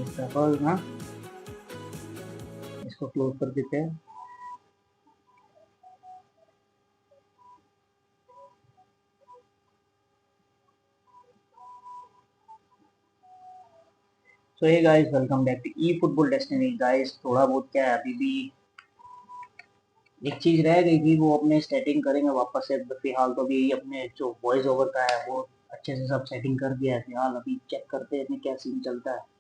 Suppose ना इसको close कर देते हैं। So hey guys, welcome back to E football destiny. Guys थोड़ा बहुत क्या है, अभी भी एक चीज रह गई थी, वो अपने सेटिंग करेंगे वापस से। फिलहाल तो अभी अपने जो वॉइस ओवर का है वो अच्छे से सब सेटिंग कर दिया है। फिलहाल अभी चेक करते हैं क्या सीन चलता है।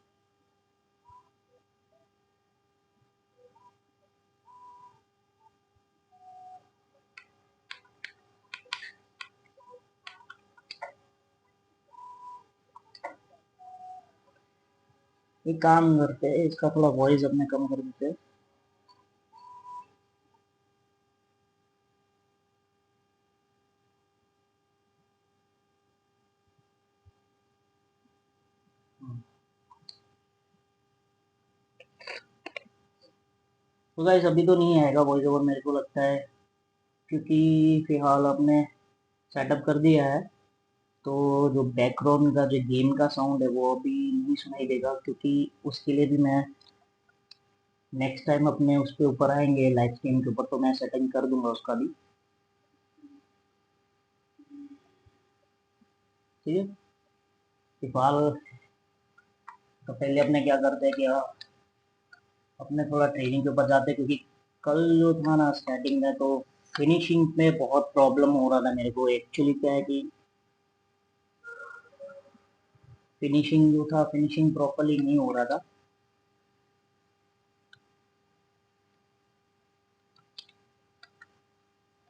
एक काम करते हैं, इसका थोड़ा वॉइस अपने कम कर देते हैं। तो गाइस अभी तो नहीं आएगा वॉइस ओवर मेरे को लगता है, क्योंकि फिलहाल आपने सेटअप कर दिया है। तो जो बैकग्राउंड का जो गेम का साउंड है वो अभी नहीं सुनाई देगा, क्योंकि उसके लिए भी मैं नेक्स्ट टाइम अपने उसके ऊपर आएंगे लाइव स्ट्रीम के ऊपर, तो मैं सेटिंग कर दूंगा उसका भी। ठीक है, फिलहाल तो पहले अपने क्या करते हैं कि अपने थोड़ा ट्रेनिंग के ऊपर जाते हैं, क्योंकि कल जो था ना स्टार्टिंग में, तो फिनिशिंग में बहुत प्रॉब्लम हो रहा था मेरे को। एक्चुअली क्या है कि फिनिशिंग जो था, फिनिशिंग प्रॉपरली नहीं हो रहा था।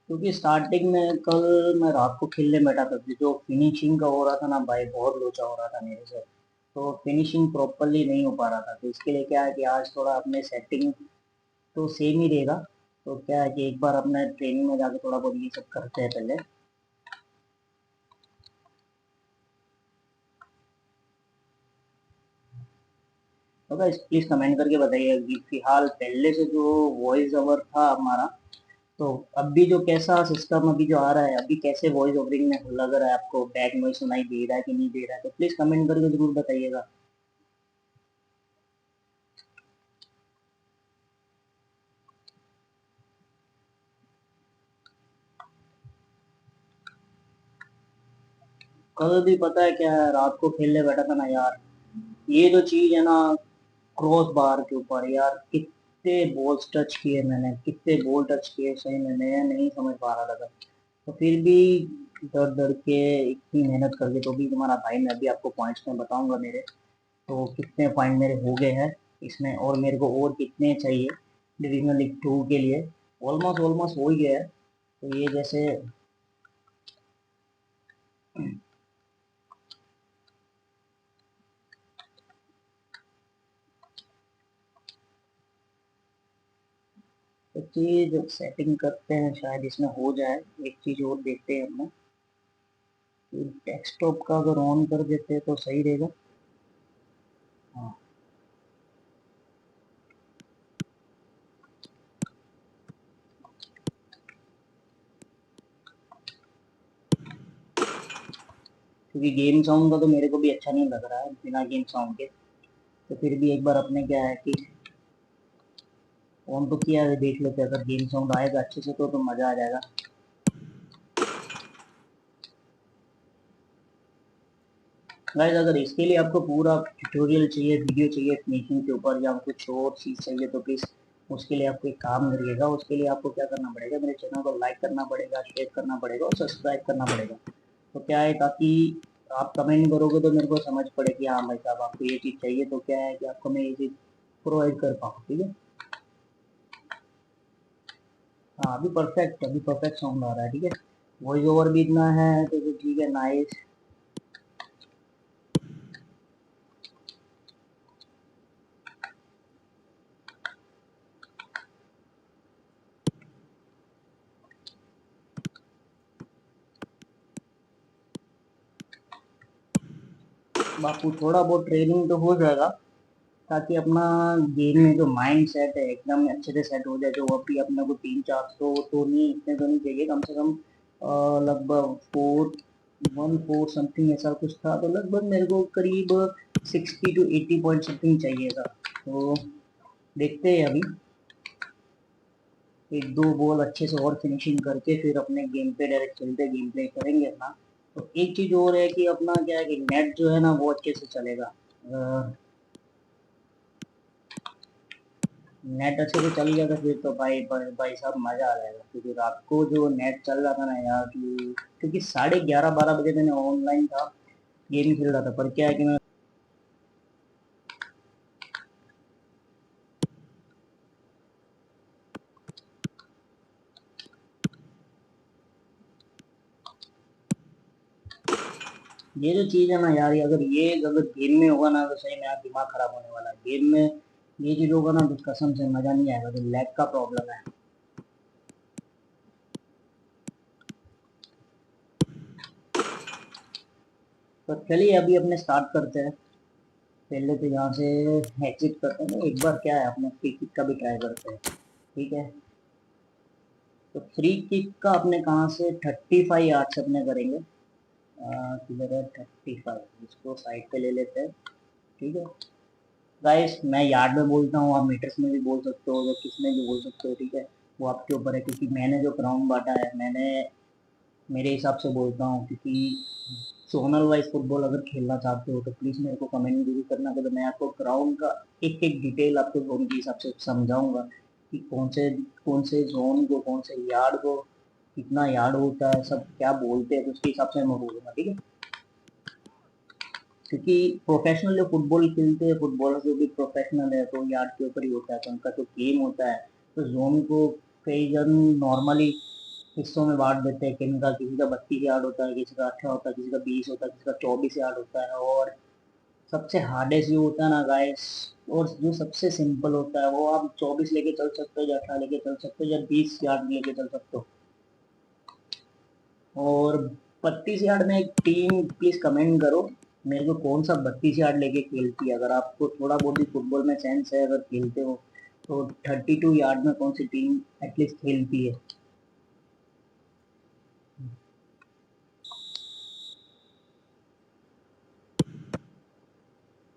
क्योंकि स्टार्टिंग में कल मैं रात को खेलने बैठा था, जो फिनिशिंग का हो रहा था ना भाई, बहुत लोचा हो रहा था मेरे से। तो फिनिशिंग प्रॉपरली नहीं हो पा रहा था। तो इसके लिए क्या है कि आज थोड़ा अपने सेटिंग तो सेम ही रहेगा। तो क्या है कि एक बार अपने ट्रेनिंग में जाके थोड़ा बहुत ये सब करते हैं पहले। तो गाइस प्लीज कमेंट करके बताइए कि फिलहाल पहले से जो वॉइस ओवर था हमारा, तो अभी जो कैसा सिस्टम अभी जो आ रहा है, अभी कैसे वॉइस ओवरिंग में लग रहा है आपको? बैक नॉइस सुनाई दे रहा है कि नहीं दे रहा है? तो प्लीज कमेंट करके जरूर बताइएगा। कल भी पता है क्या है, रात को खेलने बैठा था ना यार, ये जो चीज है ना, क्रॉस बार के ऊपर यार कितने बॉल्स टच किए मैंने, कितने बॉल टच किए सही में, मैं नहीं समझ पा रहा था। तो फिर भी डर डर के इतनी मेहनत करके, तो भी तुम्हारा भाई, मैं अभी आपको पॉइंट्स में बताऊंगा मेरे। तो कितने पॉइंट मेरे हो गए हैं इसमें, और मेरे को और कितने चाहिए डिविजनल लीग 2 के लिए। ऑलमोस्ट ऑलमोस्ट हो ही गया है। तो ये जैसे एक चीज सेटिंग करते हैं, शायद इसमें हो जाए। एक चीज और देखते हैं अपना, डेस्कटॉप का अगर ऑन कर देते हैं तो सही रहेगा। हाँ, क्योंकि गेम साउंड का तो मेरे को भी अच्छा नहीं लग रहा है बिना गेम साउंड के। तो फिर भी एक बार अपने क्या है कि ऑन तो किया है, देख लेते हैं। अगर गेम साउंड आएगा अच्छे से तो मज़ा आ जाएगा। गाइस अगर इसके लिए आपको पूरा ट्यूटोरियल चाहिए, वीडियो चाहिए फिनिशिंग के ऊपर, या कुछ और चीज़ चाहिए, तो प्लीज़ उसके लिए आपको एक काम करिएगा। उसके लिए आपको क्या करना पड़ेगा, मेरे चैनल को लाइक करना पड़ेगा, शेयर करना पड़ेगा और सब्सक्राइब करना पड़ेगा। तो क्या है, ताकि आप कमेंट करोगे तो मेरे को समझ पड़े कि हाँ भाई साहब आपको ये चीज़ चाहिए, तो क्या है कि आपको मैं ये चीज़ प्रोवाइड कर पाऊँ। ठीक है। हाँ अभी परफेक्ट साउंड आ रहा है। ठीक है, वॉइस ओवर भी इतना है तो ठीक है, नाइस। बापू थोड़ा बहुत ट्रेनिंग तो हो जाएगा, ताकि अपना गेम में जो माइंड सेट है एकदम अच्छे से सेट हो जाए। जो अभी अपने को 300-400 तो नहीं, इतने तो नहीं चाहिए, कम से कम लगभग 4 1-4 समथिंग ऐसा कुछ था, तो लगभग मेरे को करीब 60 to 80 पॉइंट समथिंग चाहिए था। तो देखते हैं अभी, एक दो बॉल अच्छे से और फिनिशिंग करके फिर अपने गेम पे डायरेक्ट चलते, गेम प्ले करेंगे अपना। तो एक चीज़ और है कि अपना क्या है कि नेट जो है ना वो अच्छे से चलेगा। नेट अच्छे से चल गया तो फिर तो भाई साहब मज़ा आ जाएगा, क्योंकि रात को जो नेट चल रहा था ना यार, क्योंकि 11:30-12 बजे मैंने ऑनलाइन था, गेम खेल रहा था, पर क्या है कि मैं ये जो चीज़ है ना यार, अगर गेम में होगा ना तो सही में यार दिमाग खराब होने वाला है। गेम में ये चीज़ होगा ना तो कसम से मज़ा नहीं आएगा, तो लैग का प्रॉब्लम है। तो चलिए अभी अपने स्टार्ट करते हैं। पहले तो यहाँ से एग्जिट करते हैं, एक बार क्या है अपने फ्री किक का भी ट्राई करते हैं, ठीक है। तो फ्री किक का अपने कहाँ से 35 यार्ड से अपने करेंगे, किधर है 35, इसको साइड पे ले लेते हैं, ठीक है। गाइस मैं यार्ड में बोलता हूँ, आप मीटर्स में भी बोल सकते हो, या किस में भी बोल सकते हो, ठीक है। वो आपके ऊपर है, क्योंकि मैंने जो ग्राउंड बांटा है, मैंने मेरे हिसाब से बोलता हूँ, क्योंकि जोनल वाइज फुटबॉल अगर खेलना चाहते हो तो प्लीज़ मेरे को कमेंट जरूर करना, तो मैं आपको ग्राउंड का एक एक डिटेल आपको जोन के हिसाब से समझाऊंगा कि कौन से जोन को, कौन से यार्ड को कितना यार्ड होता है, सब क्या बोलते हैं, तो उसके हिसाब से मैं बोलूँगा, ठीक है। क्योंकि प्रोफेशनल जो फुटबॉल खेलते हैं, फुटबॉलर जो भी प्रोफेशनल है, तो यार्ड के ऊपर ही होता है, तो उनका जो गेम होता है, तो जोन को कई जन नॉर्मली हिस्सों में बांट देते हैं, किसी का 32 यार्ड होता है, किसी का 18 होता है, किसी का 20 होता है, किसी का 24 यार्ड होता है, और सबसे हार्डेस्ट जो होता है ना गाइस, और जो सबसे सिंपल होता है, वो आप 24 लेके चल सकते हो, या 18 लेके चल सकते हो, या 20 यार्ड लेके चल सकते हो। और 32 यार्ड में एक टीम प्लीज कमेंट करो मेरे को, कौन सा 32 यार्ड लेके खेलती है, अगर आपको थोड़ा बहुत भी फुटबॉल में सेंस है, अगर खेलते हो तो 32 यार्ड में कौन सी टीम एटलीस्ट खेलती है।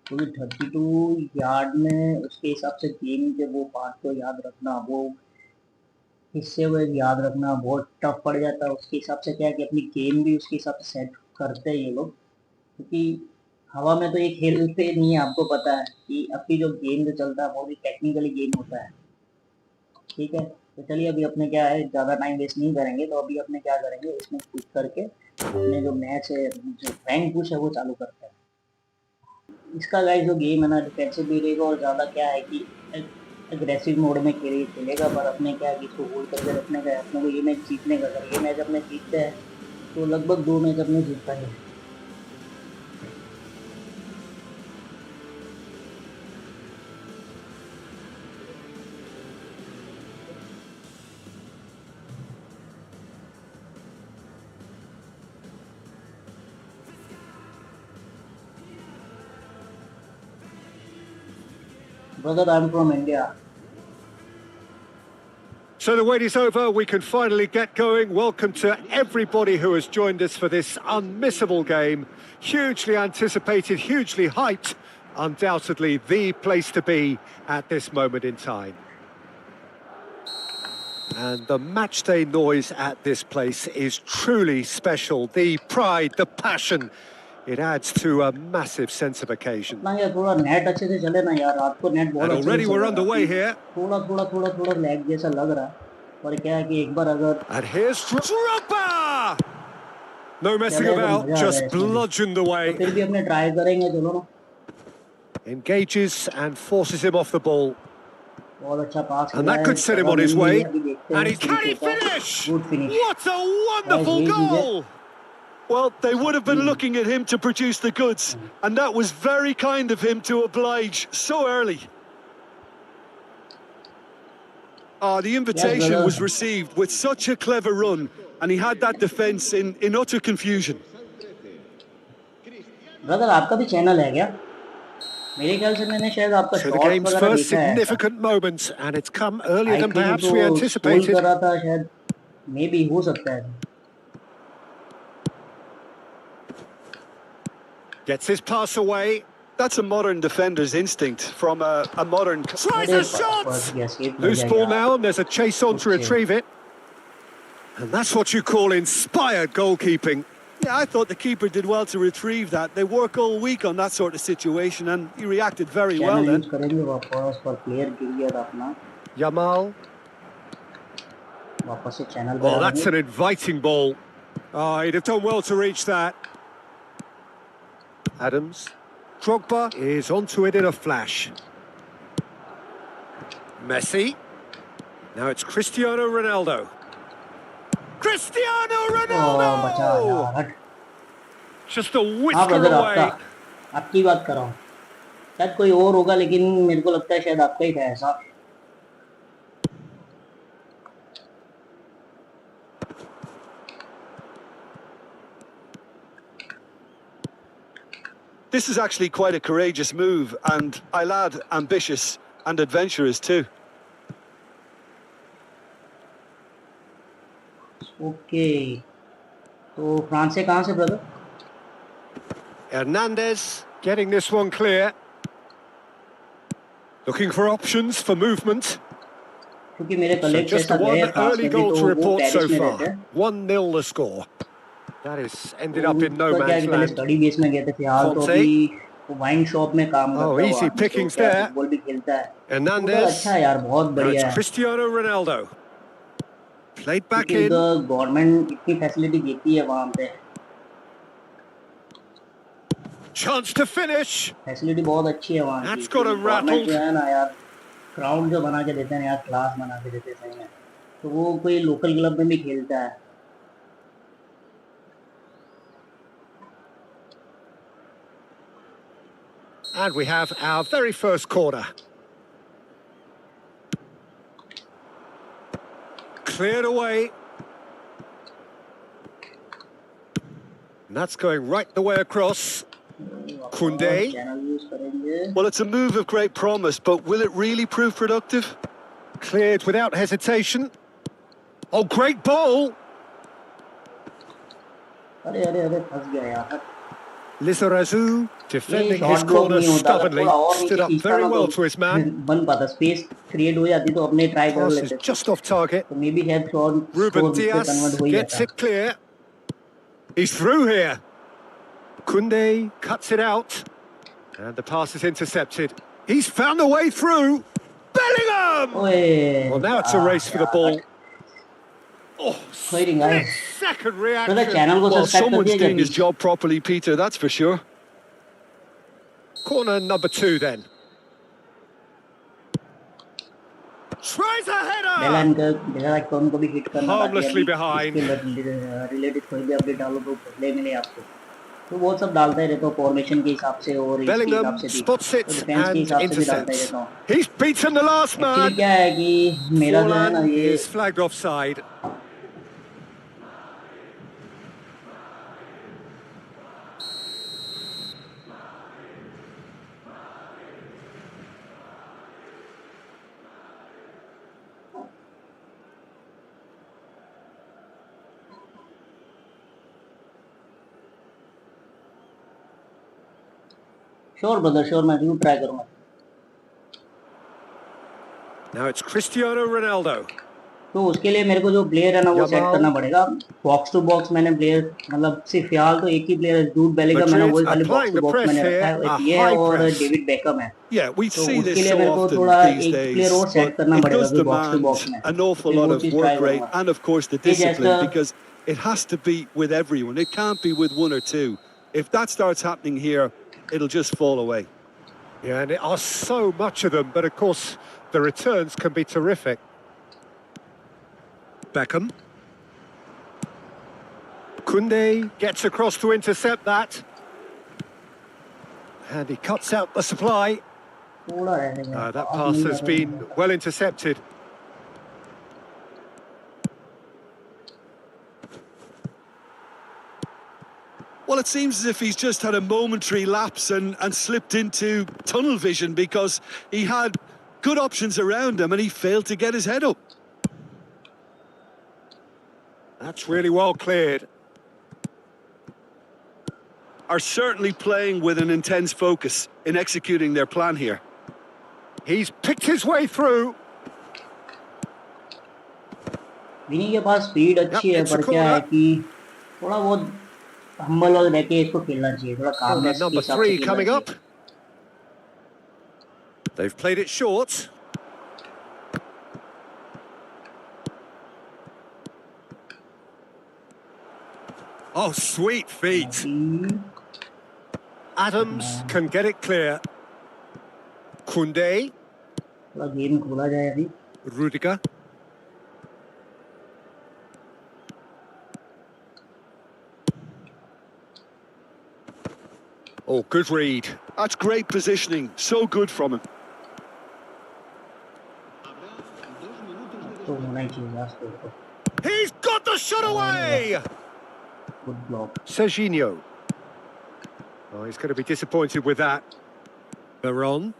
क्योंकि 32 यार्ड में उसके हिसाब से गेम के वो पार्ट को याद रखना, वो हिस्से वो याद रखना बहुत टफ पड़ जाता है। उसके हिसाब से क्या है कि अपनी गेम भी उसके हिसाब से सेट करते हैं ये लोग, क्योंकि हवा में तो ये खेलते नहीं है, आपको पता है कि अभी जो गेम जो चलता है वो भी टेक्निकली गेम होता है, ठीक है। तो चलिए अभी अपने क्या है, ज़्यादा टाइम वेस्ट नहीं करेंगे, तो अभी अपने क्या करेंगे, इसमें क्विक करके अपने जो मैच है, जो रैंक पुश है वो चालू करते हैं। इसका गाइस जो गेम है ना डिफेंसिव भी रहेगा, और ज़्यादा क्या है कि एग्रेसिव मोड में खेलेगा, पर अपने क्या है कि इसको होल्ड करके रखने का है, अपने को ये मैच जीतने का। अगर ये मैच अपने जीतते हैं तो लगभग 2 मैच अपने जीत पाएंगे। Brother I am from India. So the wait is over, we can finally get going. Welcome to everybody who has joined us for this unmissable game. Hugely anticipated, hugely hyped. Undoubtedly the place to be at this moment in time. And the matchday noise at this place is truly special. The pride, the passion, it adds to a massive sense of occasion. थोड़ा net अच्छे से चले ना यार, आपको net बहुत And अच्छे से already we're चलेगा, underway here. थोड़ा लैग जैसा लग रहा है, पर क्या है कि एक बार अगर And here's Drogba! No messing चले तो about, मजा आ just जाए इसमें भी। bludgeoned तो away. फिर भी अपने ट्राई करेंगे, चलो ना। Engages and forces him off the ball. बहुत अच्छा पास And किया that है, could set him जगह on मिल his गई है, way. अभी देखते And हैं can फिनिश he होता है। finish? Good finish. What a guys wonderful यही चीज है। goal! Well, they would have been hmm, looking at him to produce the goods, and that was very kind of him to oblige so early. The yes invitation brother. was received with such a clever run, and he had that defence in utter confusion. Brother आपका भी channel है क्या? मेरे ख्याल से मैंने शायद आपका So the शॉर्ट्स game's वगैरह first देखा है ऐसा। significant moment, and it's come earlier I than think perhaps तो we स्क्रॉल anticipated. कर रहा था शायद, मे बी हो सकता है। Gets his pass away. That's a modern defender's instinct from a modern... Tries a shot! Loose ball now, and there's a chase on to retrieve it. And that's what you call inspired goalkeeping. Yeah, I thought the keeper did well to retrieve that. They work all week on that sort of situation, and he reacted very well then. Yamal. Oh, that's an inviting ball. Oh, he'd have done well to reach that. Adams. Drogba is onto it in a flash. Messi. Now it's Cristiano Ronaldo. Cristiano Ronaldo! Just a whisker away. आपकी बात कर रहा हूँ शायद कोई और होगा लेकिन मेरे को लगता है शायद आपका ही था ऐसा This is actually quite a courageous move, and I'll add ambitious and adventurous too. Okay. तो फ्रांस से कहाँ से brother? Hernandez getting this one clear. Looking for options for movement. क्योंकि मेरे So colleagues just ऐसा गए one हैं France early में भी goal तो to वो report पेरिस so में far. रहते हैं 1-0 the score. That is ended up in no उसका क्या है man's कि पहले land. स्टडी बेस में गए थे फिलहाल तो अभी वाइन शॉप में काम करता है Oh, easy pickings there. Football भी खेलता है तो Hernandez. अच्छा है यार बहुत Now बढ़िया it's है Cristiano Ronaldo. Played back क्योंकि in. उधर गवर्नमेंट इतनी फैसिलिटी देती है वहाँ पे Chance to finish. फैसिलिटी बहुत अच्छी है वहाँ की That's got him government rattled. जो है ना यार ग्राउंड जो बना के देते हैं यार क्लास बना के देते हैं सही में तो वो कोई लोकल क्लब में भी खेलता है And we have our very first corner. Cleared away. And that's going right the way across. Koundé. Channel use करेंगे Well, it's a move of great promise, but will it really prove productive? Cleared without hesitation. Oh, great ball. अरे अरे अरे फंस गया यार Lizarazu defending ये his shot block corner नहीं होता stubbornly. थोड़ा और Stood नीचे up खींचता very ना well तो to his man. बन पाता स्पेस क्रिएट हो जाती तो अपने ट्राई कर Pass is लेते just off target. तो मे बी शायद शॉट Ruben स्कोर से Diaz कन्वर्ट हो ही gets जाता it clear. He's through here. Koundé cuts it out. And the pass is intercepted. He's found a way through. Bellingham! ओए Well, now it's a race for the ball. Oh, कोई नहीं guys second तो reaction. Channel को Well, subscribe कर someone's दिया doing his क्या job properly, Peter, that's for sure. Corner number 2 then. Tries a header! बेलन का बेलन आइकॉन को भी हिट करना Harmlessly behind. रिलेटेड कोई भी अपडेट डालो तो पहले मिले आपको तो वो सब डालता ही रहता हूँ फॉर्मेशन के हिसाब से और इसके हिसाब Bellingham से भी spots तो it डिफेंस के and हिसाब से भी डालता ही intercepts. रहता हूँ He's beaten the last actually man. क्या है कि मेरा जो है ना Forlan ये is flagged offside. Sure brother sure मैं जरूर ट्राई करूंगा Now it's Cristiano Ronaldo. तो उसके लिए मेरे को जो प्लेयर है ना वो सेट करना पड़ेगा बॉक्स टू बॉक्स मैंने प्लेयर मतलब सिर्फ फिलहाल तो एक ही प्लेयर जूड बेलिंगम है ना वो खाली बॉक्स टू बॉक्स मैंने रखा है एक ये है और डेविड बेकहम है Yeah, we तो see उसके this लिए so मेरे को often थोड़ा these एक प्लेयर और days, सेट but करना it पड़ेगा does जो बॉक्स टू बॉक्स demand में an awful फिर lot वो of चीज ट्राई work rate करूंगा and of course the ये discipline, जैसा because it has to be with everyone. It can't be with one or two. If that starts happening here, it'll just fall away. Yeah, and there are so much of them, but of course the returns can be terrific. Beckham. Koundé gets across to intercept that. And he cuts out the supply. थोड़ा रह गया That pass has been well intercepted. Well, it seems as if he's just had a momentary lapse and slipped into tunnel vision, because he had good options around him and he failed to get his head up. That's really well cleared. are certainly playing with an intense focus in executing their plan here. He's picked his way through. विनी के पास speed Yep, अच्छी है, it's a पर क्या है corner. कि थोड़ा बहुत humble और रह के इसको खेलना चाहिए, थोड़ा Corner कामनेस के number हिसाब से 3 खेलना coming चाहिए. up. They've played it short. Oh, sweet feet. बाकी Adams can get it clear. Koundé, थोड़ा गेम खोला जाए अभी. Rudiger. Oh, good read. That's great positioning. So good from him. तो होना ही चाहिए लास्ट को. He's got the shot away! Good block. Serginho. Oh, he's going to be disappointed with that. Veron.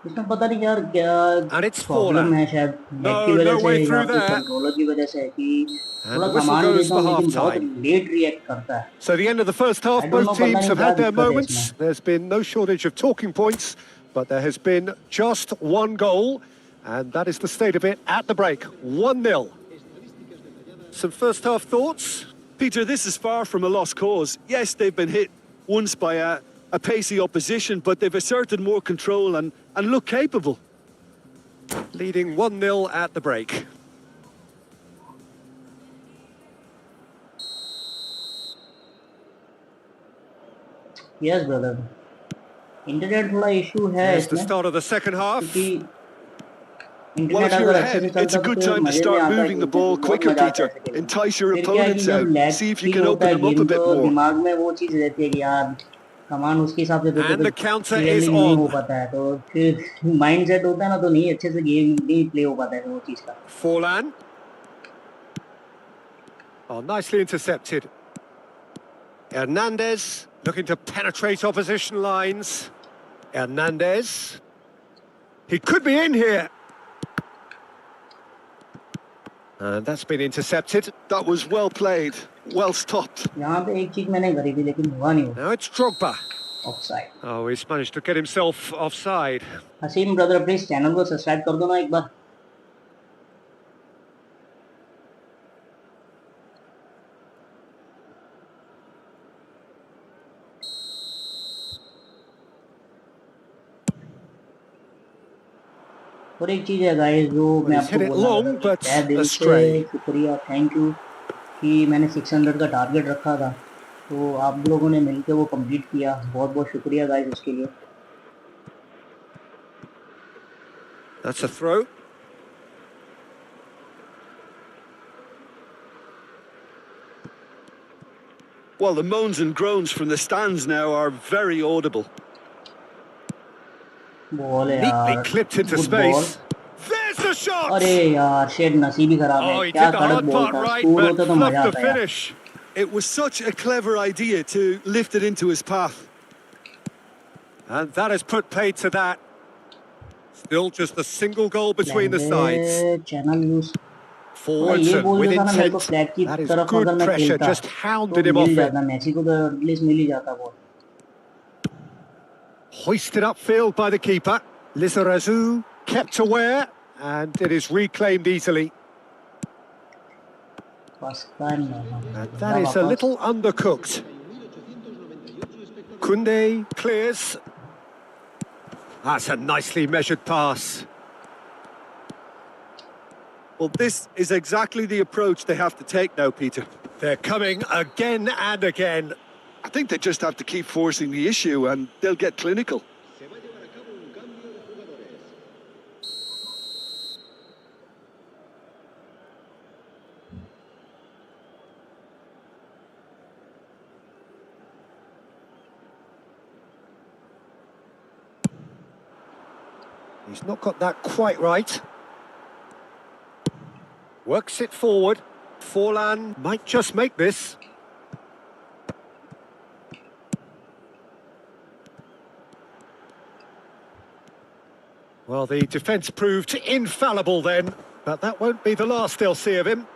इसमें पता नहीं यार क्या And it's प्रॉब्लम Fowler. है, शायद No, नेट की वजह no से way या through फिर there. कंट्रोलर की वजह से है कि And थोड़ा the whistle कमांड goes देता for हूँ लेकिन बहुत half-time. लेट रिएक्ट करता है. So the end of the first half, I don't know, both पता teams नहीं have क्या had their दिक्कत है moments. इसमें. There's been no shortage of talking points, but there has been just one goal, and that is the state of it at the break. 1-0. Some first half thoughts? Peter, this is far from a lost cause. Yes, they've been hit once by a pacey opposition, but they've asserted more control and look capable. Leading 1-0 at the break. Yes brother, internet थोड़ा issue है There's the इसमें, start of the second half. क्योंकि Well, internet if you're अगर अच्छे से ahead, चलता it's a तो good फिर time to मजे में start आता है moving the खेलने ball में, बहुत quicker, मजा आता है Peter. ऐसे खेलने में. Entice your फिर क्या है कि opponents जब out. Lag See if you feel can होता open है them up game a bit तो more. दिमाग में वो चीज़ रहती है कि यार कमांड उसके हिसाब से देते And तो the counter क्लियरली is नहीं हो on. पाता है, तो फिर माइंड सेट होता है ना, तो नहीं अच्छे से गेम नहीं प्ले हो पाता है वो चीज़ का. Forlan. Oh, nicely intercepted. Hernandez looking to penetrate opposition lines. Hernandez. He could be in here. And that's been intercepted. That was well played, well stopped. यहाँ पे एक चीज़ मैंने करी थी लेकिन हुआ नहीं. Now it's Drogba. Offside. Oh, he's managed to get himself offside. Hasim brother please channel को सब्सक्राइब कर दो ना एक बार. और एक चीज़ है गाइस जो मैं he's आपको hit it बोलना long, चाहता हूँ, but तहे दिल से astray. शुक्रिया, थैंक यू कि मैंने 600 का टारगेट रखा था, तो आप लोगों ने मिलकर वो कंप्लीट किया. बहुत बहुत शुक्रिया गाइस उसके लिए. That's a throw. Well, the moans and groans from the stands now are very audible. Ball है Neatly यार, clipped into good ball. space. There's the shot! अरे यार शेड नसीब ही खराब Oh, है. he क्या did the कड़क hard बॉल part था, right, स्कोर but होता तो मजा fluffed the आता यार. Finish. It was such a clever idea to lift it into his path. And that has put paid to that. Still just a single goal between the sides. Channel use Forwards ये and बोल with देता ना मेरे को intent. Flag की That is तरफ good अगर मैं pressure, खेलता just hounded तो him मिल off it. जाता, मैसी को तो एटलीस्ट मिल ही जाता ball. Hoisted upfield by the keeper. Lizarazu kept aware, and it is reclaimed easily. And that is a little undercooked. Koundé clears. That's a nicely measured pass. Well, this is exactly the approach they have to take now, Peter. They're coming again and again. I think they just have to keep forcing the issue and they'll get clinical. He's not got that quite right. Works it forward. Forlan might just make this. Well, the defence proved infallible then, but that won't be the last they'll see of him.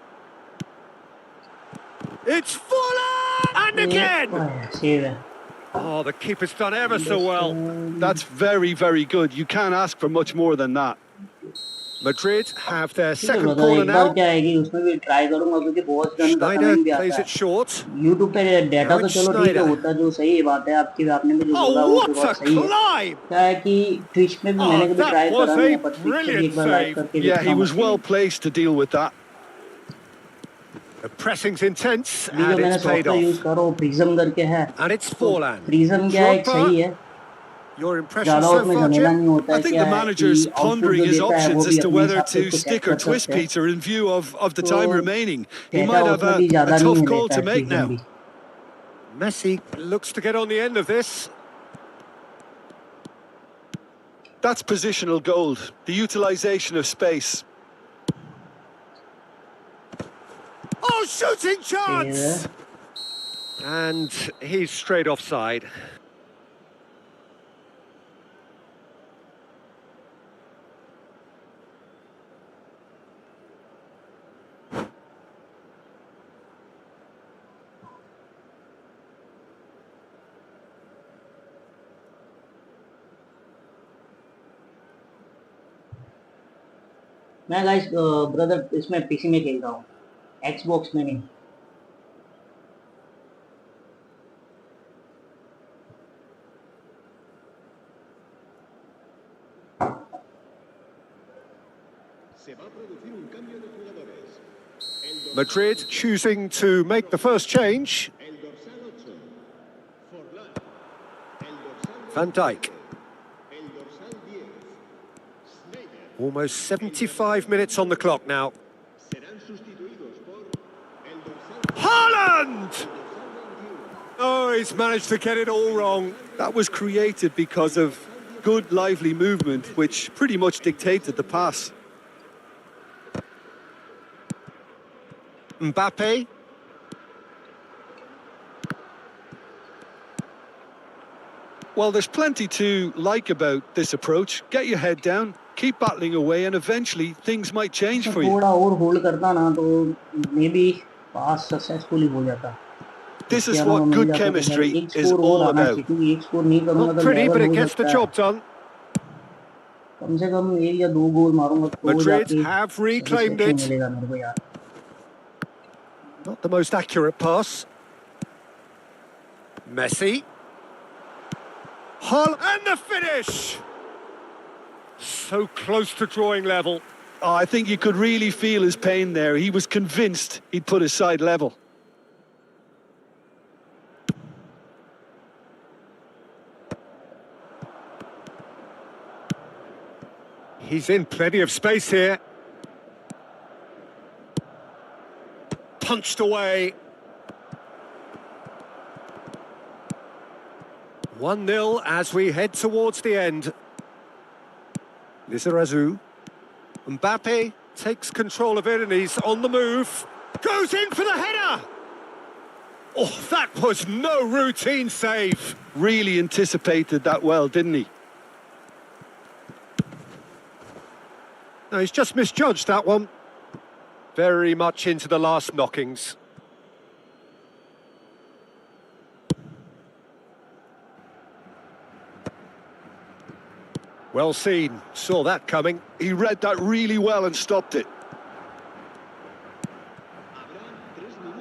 It's Forlan! And again! Save है. Oh, the keeper's done ever so well. That's very, very good. You can't ask for much more than that. Madrid have their ठीक है second brother, corner एक बार now. क्या आएगी उसमें भी try करूंगा क्योंकि बहुत गन का Schneider कमेंट भी plays आता it है. short. YouTube पे डेटा Now तो it's चलो ठीक है Schneider. होता जो सही बात है आपने भी जो बोला Oh, वो तो what a बात सही है. climb! क्या है कि ट्विच में भी मैंने Oh, कभी that ट्राई was करा नहीं a है पर ट्विच पे भी brilliant एक बार लाइव save. करके Yeah, देखता he हूँ. was well placed to deal with that. The pressing's intense अभी जो and मैंने it's paid software use off. कर रहा हूँ प्रिज्म करके है. And it's तो Forlan. प्रिज्म क्या है, एक सही है. Your impression ज्यादा so उसमें far, झमेला Jim? नहीं होता I है. think क्या the है कि manager's आउटपुट pondering जो his देता है वो options भी as to अपने whether हिसाब से to उसको सेट stick or कर twist सकते हैं. Peter in view of the तो time remaining. He data might have उसमें भी a ज्यादा नहीं tough है call लेता to है make प्रिज्म now. भी. Messi looks to get on the end of this. That's positional gold, the utilisation of space. Oh, shooting सही chance! है. And he's straight offside. मैं गाइस ब्रदर इसमें PC में खेल रहा हूँ, एक्सबॉक्स में नहीं. Madrid choosing to make the first change. Van Dijk. Almost 75 minutes on the clock now. Haaland! Oh, he's managed to get it all wrong. That was created because of good, lively movement, which pretty much dictated the pass. Mbappe. Well, there's plenty to like about this approach. Get your head down, keep battling away, and eventually things might change for you. थोड़ा और hold करता ना तो may be pass successfully हो जाता. This is what good chemistry is all about. क्योंकि एक score नहीं करूंगा Not तो pretty, but लेवल it हो gets the सकता है. job done. कम से कम एक या दो गोल मारूंगा तो Madrid जाके have reclaimed सेटिस्फेक्शन it. मिलेगा मेरे को यार. Not the most accurate pass. Messi. Hull and the finish! So close to drawing level. Oh, I think you could really feel his pain there. He was convinced he'd put his side level. He's in plenty of space here. Punched away. 1-0 as we head towards the end. Lizarazu. Mbappe takes control of it and he's on the move. Goes in for the header! Oh, that was no routine save. Really anticipated that well, didn't he? No, he's just misjudged that one. Very much into the last knockings. Well seen, saw that coming. He read that really well and stopped it.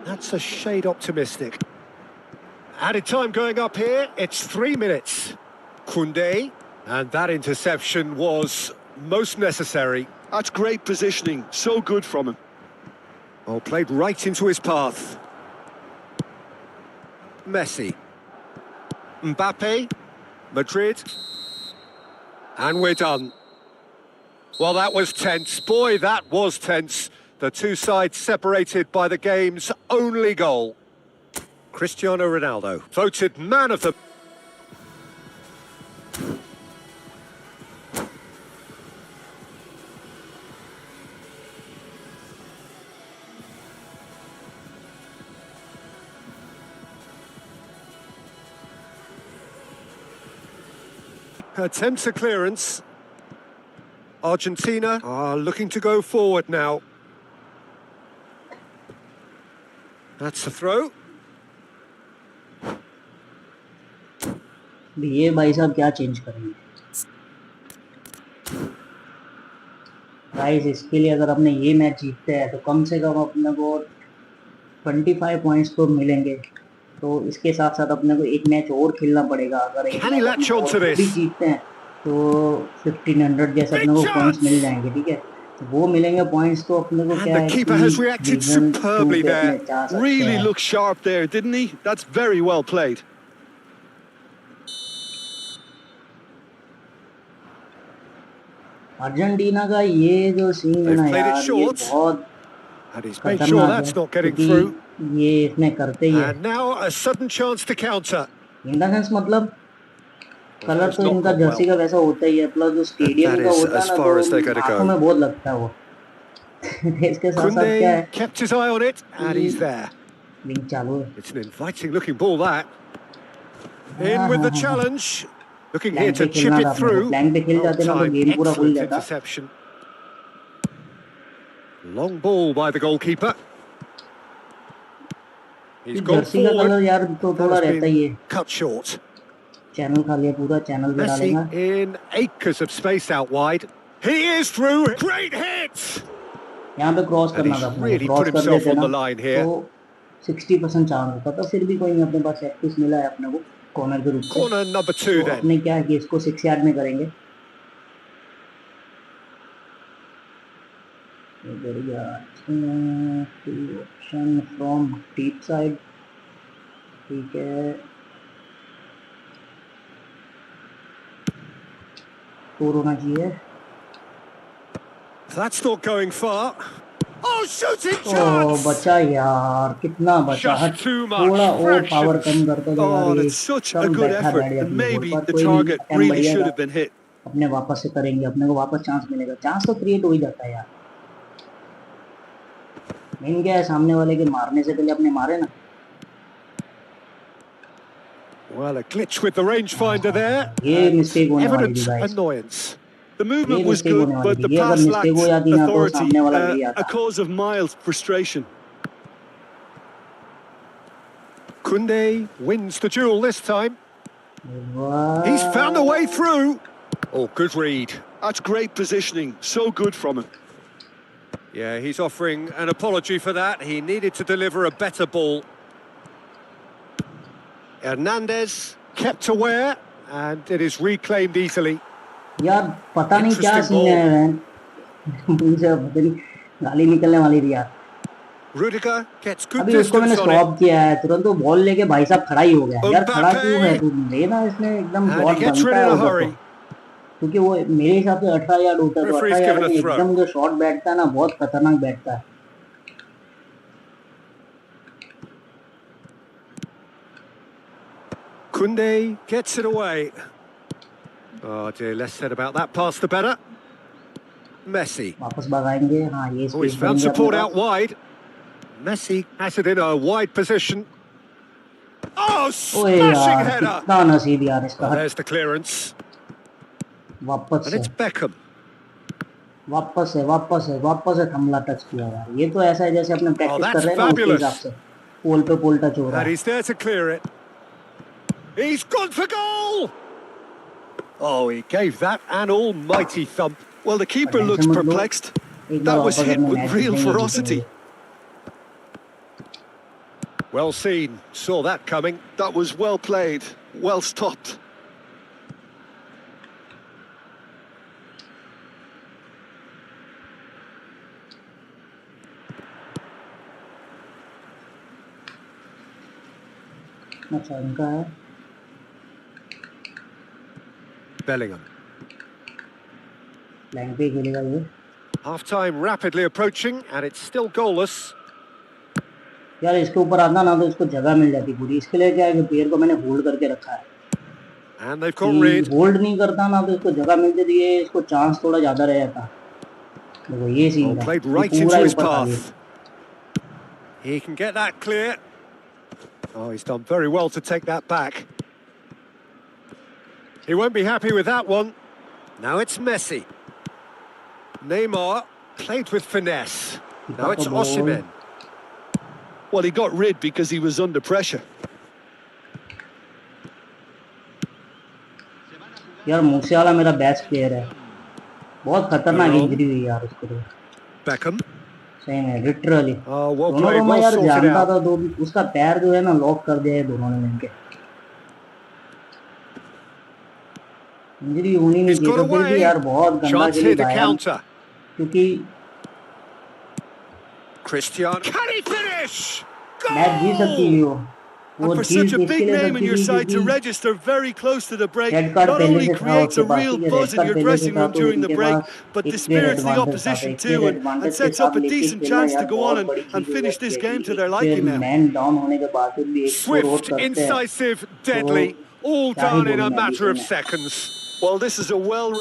That's a shade optimistic. Added time going up here, it's 3 minutes. Koundé, and that interception was most necessary. That's great positioning, so good from him. Oh, played right into his path. Messi. Mbappe. Madrid. And we're done. Well, that was tense. Boy, that was tense. The two sides separated by the game's only goal. Cristiano Ronaldo, voted man of the... Attempts a clearance. Argentina are looking to go forward now. That's a throw. ये भाई साहब क्या change करेंगे guys? इसके लिए अगर अपने ये मैच जीतते हैं तो कम से कम अपने को 25 पॉइंट्स तो मिलेंगे। तो इसके साथ साथ अपने को एक मैच और खेलना पड़ेगा। अगर एक Can he मैच अपने latch on और to वो भी this? जीतते हैं तो 1500 जैसे Big अपने को पॉइंट्स मिल chance! जाएंगे, ठीक है। तो वो मिलेंगे पॉइंट्स तो अपने को And क्या the है keeper कि has reacted डिवीजन 2 superbly पे there. अपने चांस अच्छे Really हैं। looked sharp there, didn't he? That's very well played. Argentina का ये जो सीन है They've ना played it यार, ये short, बहुत and he's made sure खतरनाक है that's not getting क्योंकि through. ये इसमें करते ही है। And now a sudden chance to counter. In the sense मतलब Well, that कलर has तो not इनका gone well. जर्सी का वैसा होता ही है, प्लस जो And स्टेडियम that का is होता है as ना far तो as they're going to आंखों go. में बहुत लगता है वो। इसके साथ साथ क्या Koundé है kept his eye on it, and he's कि there. लिंक चालू है। It's an inviting looking ball, that. हाँ In with हाँ the हाँ हाँ, challenge. Looking here flank to पे chip खेलना था it अपने को। through. फ्लैंक पे खेल Well जाते ना तो timed, गेम पूरा खुल excellent जाता। interception. Long ball by the goalkeeper. He's gone Jersey का forward. कलर यार तो That थोड़ा has रहता been ही है। cut short. चैनल खा लिया, पूरा चैनल गिरा Messi लेगा। in acres of space out wide. He is through. Great hit! यहाँ पे क्रॉस And करना he's था अपने को, really put क्रॉस कर himself देते on ना the line तो here. 60% चांस होता था। फिर भी कोई नहीं, अपने पास सेट पीस मिला है अपने को कॉर्नर के रूप से। Corner number 2 तो then. अपने क्या है कि इसको 6 यार्ड में करेंगे। बढ़िया ऑप्शन फ्रॉम डीप साइड, ठीक है। स्कोर होना चाहिए। That's not going far. Oh, shooting O chance! बचा यार, कितना बचा। हट, Just too much. थोड़ा और पावर Fractions. कम करते तो यार Oh, ये that's such a एकदम good बैठ effort, जाती and है गोल maybe पर। the कोई नहीं, target अटेम्प्ट really बढ़िया should था। have been hit. अपने वापस से करेंगे, अपने को वापस चांस मिलेगा। चांस तो क्रिएट हो ही जाता है यार। मेन क्या है, सामने वाले के मारने से पहले अपने मारे ना। Well, a glitch with the rangefinder there, ये and मिस्टेक होने वाली थी evident गाइस, annoyance. The ये movement was मिस्टेक good, होने वाली but थी। the ये अगर pass मिस्टेक हो lacked जाती ना तो authority, सामने वाला गिर a जाता। cause of mild frustration. Koundé wins the duel this time. He's found a वाह, way through. Oh, good read. That's great positioning, so good from him. Yeah, he's offering an apology for that. He needed to deliver a better ball. Hernandez kept aware, and it is reclaimed easily. यार पता नहीं क्या Interesting scene ball. है। मुझे पता नहीं, गाली निकलने वाली थी यार। Rudiger gets good अभी उसको मैंने distance on it. स्टॉप किया है, तुरंत वो बॉल लेके भाई साहब खड़ा ही हो गया। यार खड़ा क्यों है Mbappe! तू? लेना इसमें, एकदम And he shot gets rid बनता in है a उधर तो। hurry. क्योंकि वो मेरे हिसाब से 18 यार्ड होता है, तो Referee's 18 given यार्ड a में throw. एकदम जो शॉट बैठता है ना, बहुत खतरनाक बैठता है। Koundé gets it away. Oh dear, less said about that pass the better. Messi. वापस भगाएंगे। हाँ, ये Oh, he's स्पेस found बन गया अपने support out pass. wide. Messi has it in a wide position. Oh, ओए smashing यार, header! कितना नसीब यार इसका। Well, there's the clearance. वापस And से it's Beckham. वापस से थमला टच किया यार। ये तो ऐसा है जैसे अपने प्रैक्टिस कर that's रहे हैं ना, उसके हिसाब fabulous. से पोल पे पोल टच हो रहा And है। he's there to clear it. He's gone for goal! Oh, he gave that an almighty thump. Well, the keeper tension looks मत लो, perplexed. एक बार That was वापस hit अपने with मैच real जीतेंगे ferocity. Well seen. Saw that coming. That was well played, well stopped. अच्छा इनका है। Bellingham. Flank पे खेलेगा ये। Half-time rapidly approaching, and it's still goalless. यार इसके ऊपर आता ना तो इसको जगह मिल जाती पूरी। इसके लिए क्या है कि प्लेयर को मैंने होल्ड करके रखा है। And they've got rid. Hold नहीं करता ना तो इसको जगह मिलती थी, ये इसको चांस थोड़ा ज्यादा रह जाता। देखो ये Oh, सीन था, played ये right पूरा into ही his ऊपर खा लिया। path. He can get that clear. Oh, he's done very well to take that back. He won't be happy with that one. Now it's Messi. Neymar played with finesse. Now it's Osimhen. Well, he got rid because he was under pressure. यार मूसेवाला मेरा best player है, बहुत खतरनाक Wrong. Injury हुई यार उसको तो, Beckham. सही में लिटरली। Well दोनों को played, मैं well यार sorted जानता out. था, दो उसका पैर जो है ना लॉक कर दिया है दोनों ने मिलके, इंजरी होनी नहीं He's चाहिए got था, फिर भी away. यार बहुत गंदा Chance खेली here to भाई, counter. क्योंकि Cristiano. Can he finish? Match जीत सकती Goal! थी वो And for such जीत a इसके big लिए name in सकती your थी side to क्योंकि register very close to the break red card not पहले only से था creates उसके a पास, real ठीक है, red buzz in card your पहले से dressing था room तो during the इनके break, पास but एक क्लियर dispirits the एडवांटेज था, तो opposition एक क्लियर too and एडवांटेज के sets साथ up a लेके decent खेलना chance यार to go on बहुत बड़ी and चीज हो finish जाती this है game to कि their एक liking now. मैन डाउन होने के बावजूद भी एक स्कोर और Swift, करते हैं, incisive, तो deadly, all क्या ही done in बोलूं a मैं matter बीसी of में। seconds. Well, this is a well...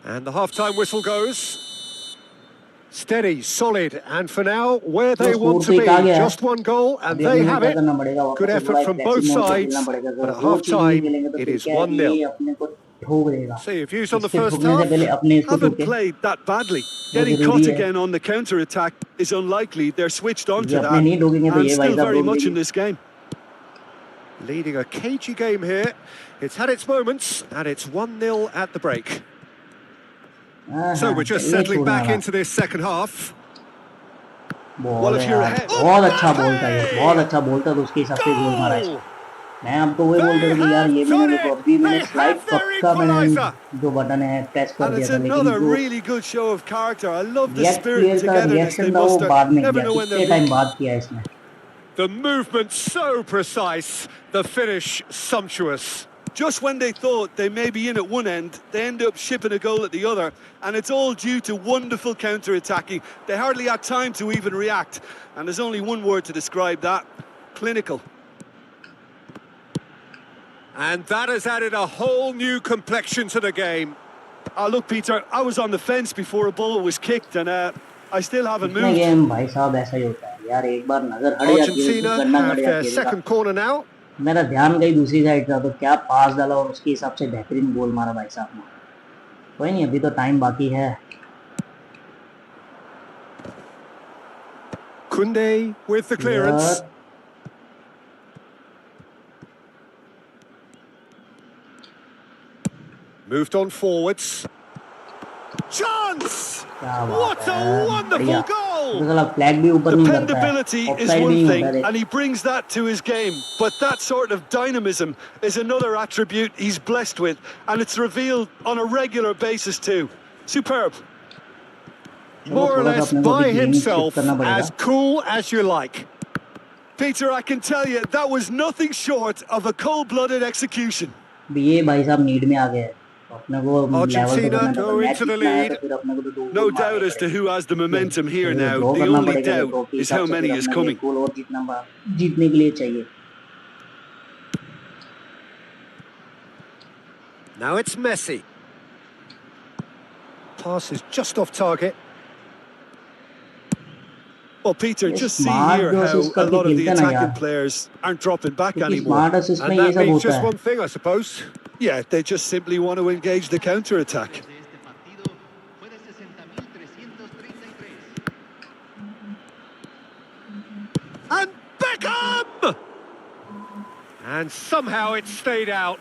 And the half-time whistle goes. Steady, solid, and for now, where तो they want स्कोर to तो एक आ be. गया है, Just one goal, and अभी they अपने को have क्या it. करना पड़ेगा, वापस Good से थोड़ा effort from aggressive both mode पे खेलना sides, पड़ेगा, but अगर at वो चीज नहीं half-time, खेलेंगे तो it फिर is क्या है, 1-0. ये अपने को ठोक देगा, See your views on the इसके first ठोकने से half? पहले अपने इसको Haven't ठोके, played that badly. वो Getting जरूरी caught है, again on the counter-attack is unlikely. They're switched on क्योंकि to अपने that नहीं ठोकेंगे तो and ये भाई still साहब very ठोक much in देंगे। this game. Leading a cagey game here. It's had its moments, and it's 1-0 at the break. So we're just चलिए settling छोड़ने back वाला, into this second half. Well, ball if है you're यार, ahead... बहुत अच्छा ball था ये, बहुत Mbappe! अच्छा बॉल था, तो उसके हिसाब से गोल मारा इसने। Goal! मैं आपको वही बोलता They था कि यार have ये मैंने done देखो, it! अभी मैंने They स्लाइड have their पक्का equaliser! मैंने जो बटन है प्रेस कर And दिया it's था, लेकिन another जो really good show of character. I love the react spirit and किया था, togetherness they रिएक्शन था वो muster. बाद में Never किया, know when they'll कितने be... टाइम बाद किया इसने। The movement so precise, the finish sumptuous. Just when they thought they may be in at one end, they end up shipping a goal at the other, and it's all due to wonderful counter-attacking. They hardly had time to even react, and there's only one word to describe that: clinical. And that has added a whole new complexion to the game. Look, Peter, I was on the fence before a ball was kicked, and I still haven't इतने moved. Game भाई साहब ऐसा ही होता है यार, एक बार नजर हट जाती है तो Argentina गन्ना have हट their जाती है। second corner now. मेरा ध्यान कहीं दूसरी साइड था, तो क्या पास डाला और उसके हिसाब से बेहतरीन गोल मारा भाई साहब ने। कोई नहीं, अभी तो टाइम बाकी है। Koundé with the clearance. Moved on forwards. Chance! What a wonderful goal! Flag भी ऊपर नहीं करता है, Dependability is ऑफसाइड भी one नहीं thing, होता है। and he brings that to his game. But that sort of dynamism is another attribute he's blessed with, and it's revealed on a regular basis too. Superb. More or less by himself, as cool as you like. Peter, I can tell you, that was nothing short of a cold-blooded execution. ये भाई साहब need में आ गए, अपने को Argentina go into the lead. No doubt as to who has the momentum here now. The only doubt is how many is coming. गोल और जीतने के लिए चाहिए। Now it's Messi. Pass is just off target. Well, Peter, just see here how a lot of the attacking players aren't dropping back anymore. And that means just one thing, I suppose. Yeah, they just simply want to engage the counter-attack. And Beckham! And somehow it stayed out.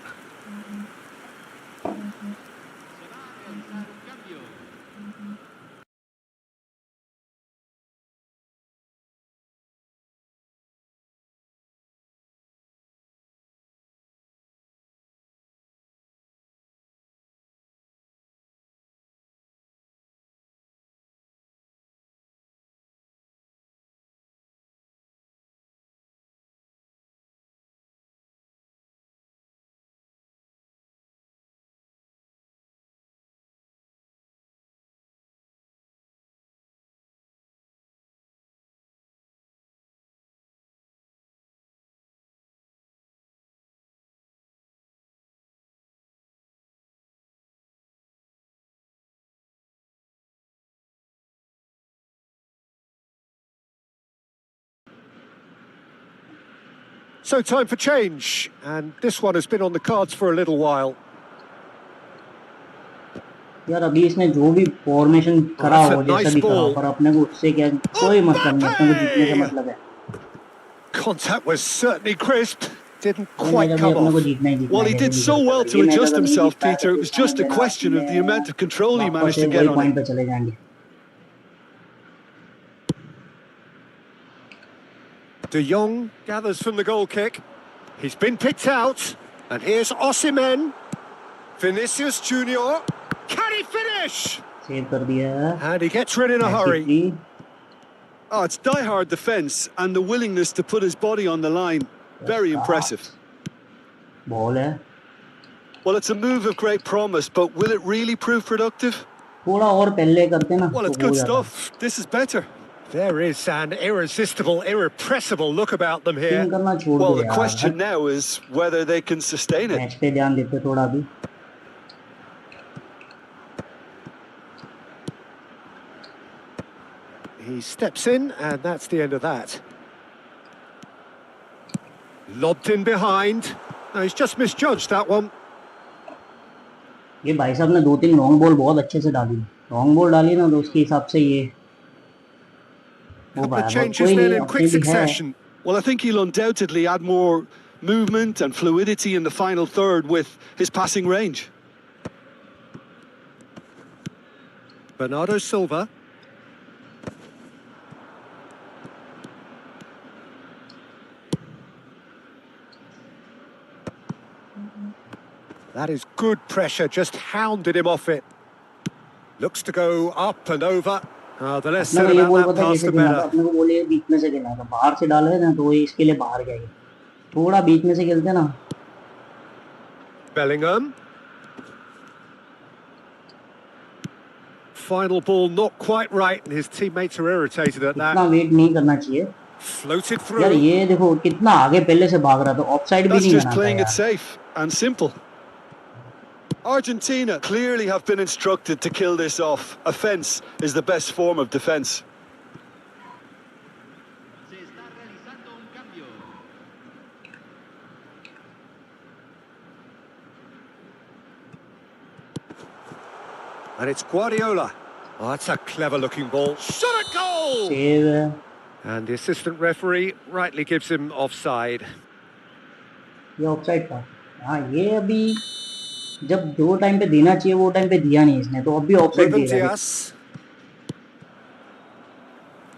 So time for change, and this one has been on the cards for a little while. यार अभी इसने जो भी formation करा हो, जैसा भी करा हो, पर अपने को उससे क्या कोई मतलब नहीं, अपने को जीतने से मतलब है। Contact was certainly crisp. didn't ये मैच quite अभी come अपने को off. जीतना ही जीतना Well, है he जैसे did भी so करके। well अगर to ये मैच adjust अगर नहीं himself, जीतता है तो Peter. It फिर was समझ just a लेना question of the amount of control he वापस managed से to get वही on it. पॉइंट पे चले जाएंगे। De Jong gathers from the goal kick. He's been picked out. And here's Osimhen. Vinicius Junior. Can he finish? Save कर दिया है। And he gets rid in a match hurry. की Oh, it's die-hard defence and the willingness to put his body on the line. Very impressive. Ball है। Well, it's a move of great promise, but will it really prove productive? थोड़ा और पहले करते ना Well, तो it's हो good जाता। stuff. This is better. There is an irresistible, irrepressible look about them here. Spin करना छोड़ Well, दो the यार। question now is whether they can sustain it. Match पे ध्यान देते थोड़ा भी। He steps in, and that's the end of that. Lobbed in behind. No, he's just misjudged that one. ये भाई साहब ने 2-3 लॉन्ग बॉल बहुत अच्छे से डाली। लॉन्ग बॉल डाली ना तो उसके हिसाब से ये हो Couple of पाया। बट changes कोई then नहीं, in अपने quick भी है। succession. Well, I think he'll undoubtedly add more movement and fluidity in the final third with his passing range. Bernardo Silva. That is good pressure, just hounded him off it. Looks to go up and over. The less अपने said को ये about ball that पता है pass, कैसे the खेलना था। better. अपने को बोले बीच में से खेलना था, बाहर से डाले ना तो ये इसके लिए बाहर गया ये। थोड़ा बीच में से खेलते ना। Bellingham. Final ball not quite right, and his teammates are irritated at इतना that. वेट नहीं करना चाहिए। Floated यार through. ये देखो कितना आगे पहले से भाग रहा था, ऑफसाइड भी That's नहीं just करना था playing it यार। safe and simple. Argentina clearly have been instructed to kill this off. Offence is the best form of defence. And it's Guardiola. Oh, that's a clever-looking ball. Shot at goal! Save है। And the assistant referee rightly gives him offside. ये offside था। हाँ ये अभी जब जो time पे देना चाहिए वो टाइम पे दिया नहीं इसने, तो अब भी ऑफसाइड Ruben दे रहा है। Dias.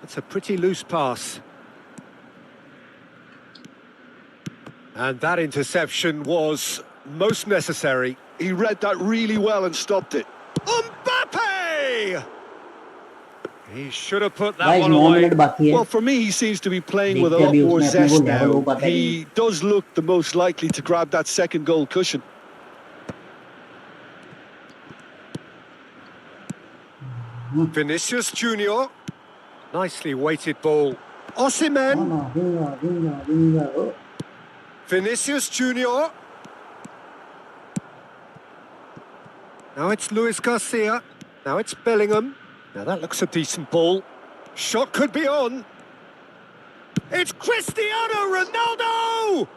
That's a pretty loose pass. And that interception was most necessary. He read that really well and stopped it. Mbappe! He should have put that भाई one 9 away. मिनट बाकी है। Well, for me, he seems to be playing with a देखते lot अभी more उसमें अपने को zest level हो now. पाता है कि He does look the most likely to grab that second goal cushion. Vinicius Junior. Nicely weighted ball. हाँ Osimhen. ना, विंगा। ओ, Vinicius Junior. Now it's Luis Garcia. Now it's Bellingham. Now that looks a decent ball. Shot could be on. It's Cristiano Ronaldo!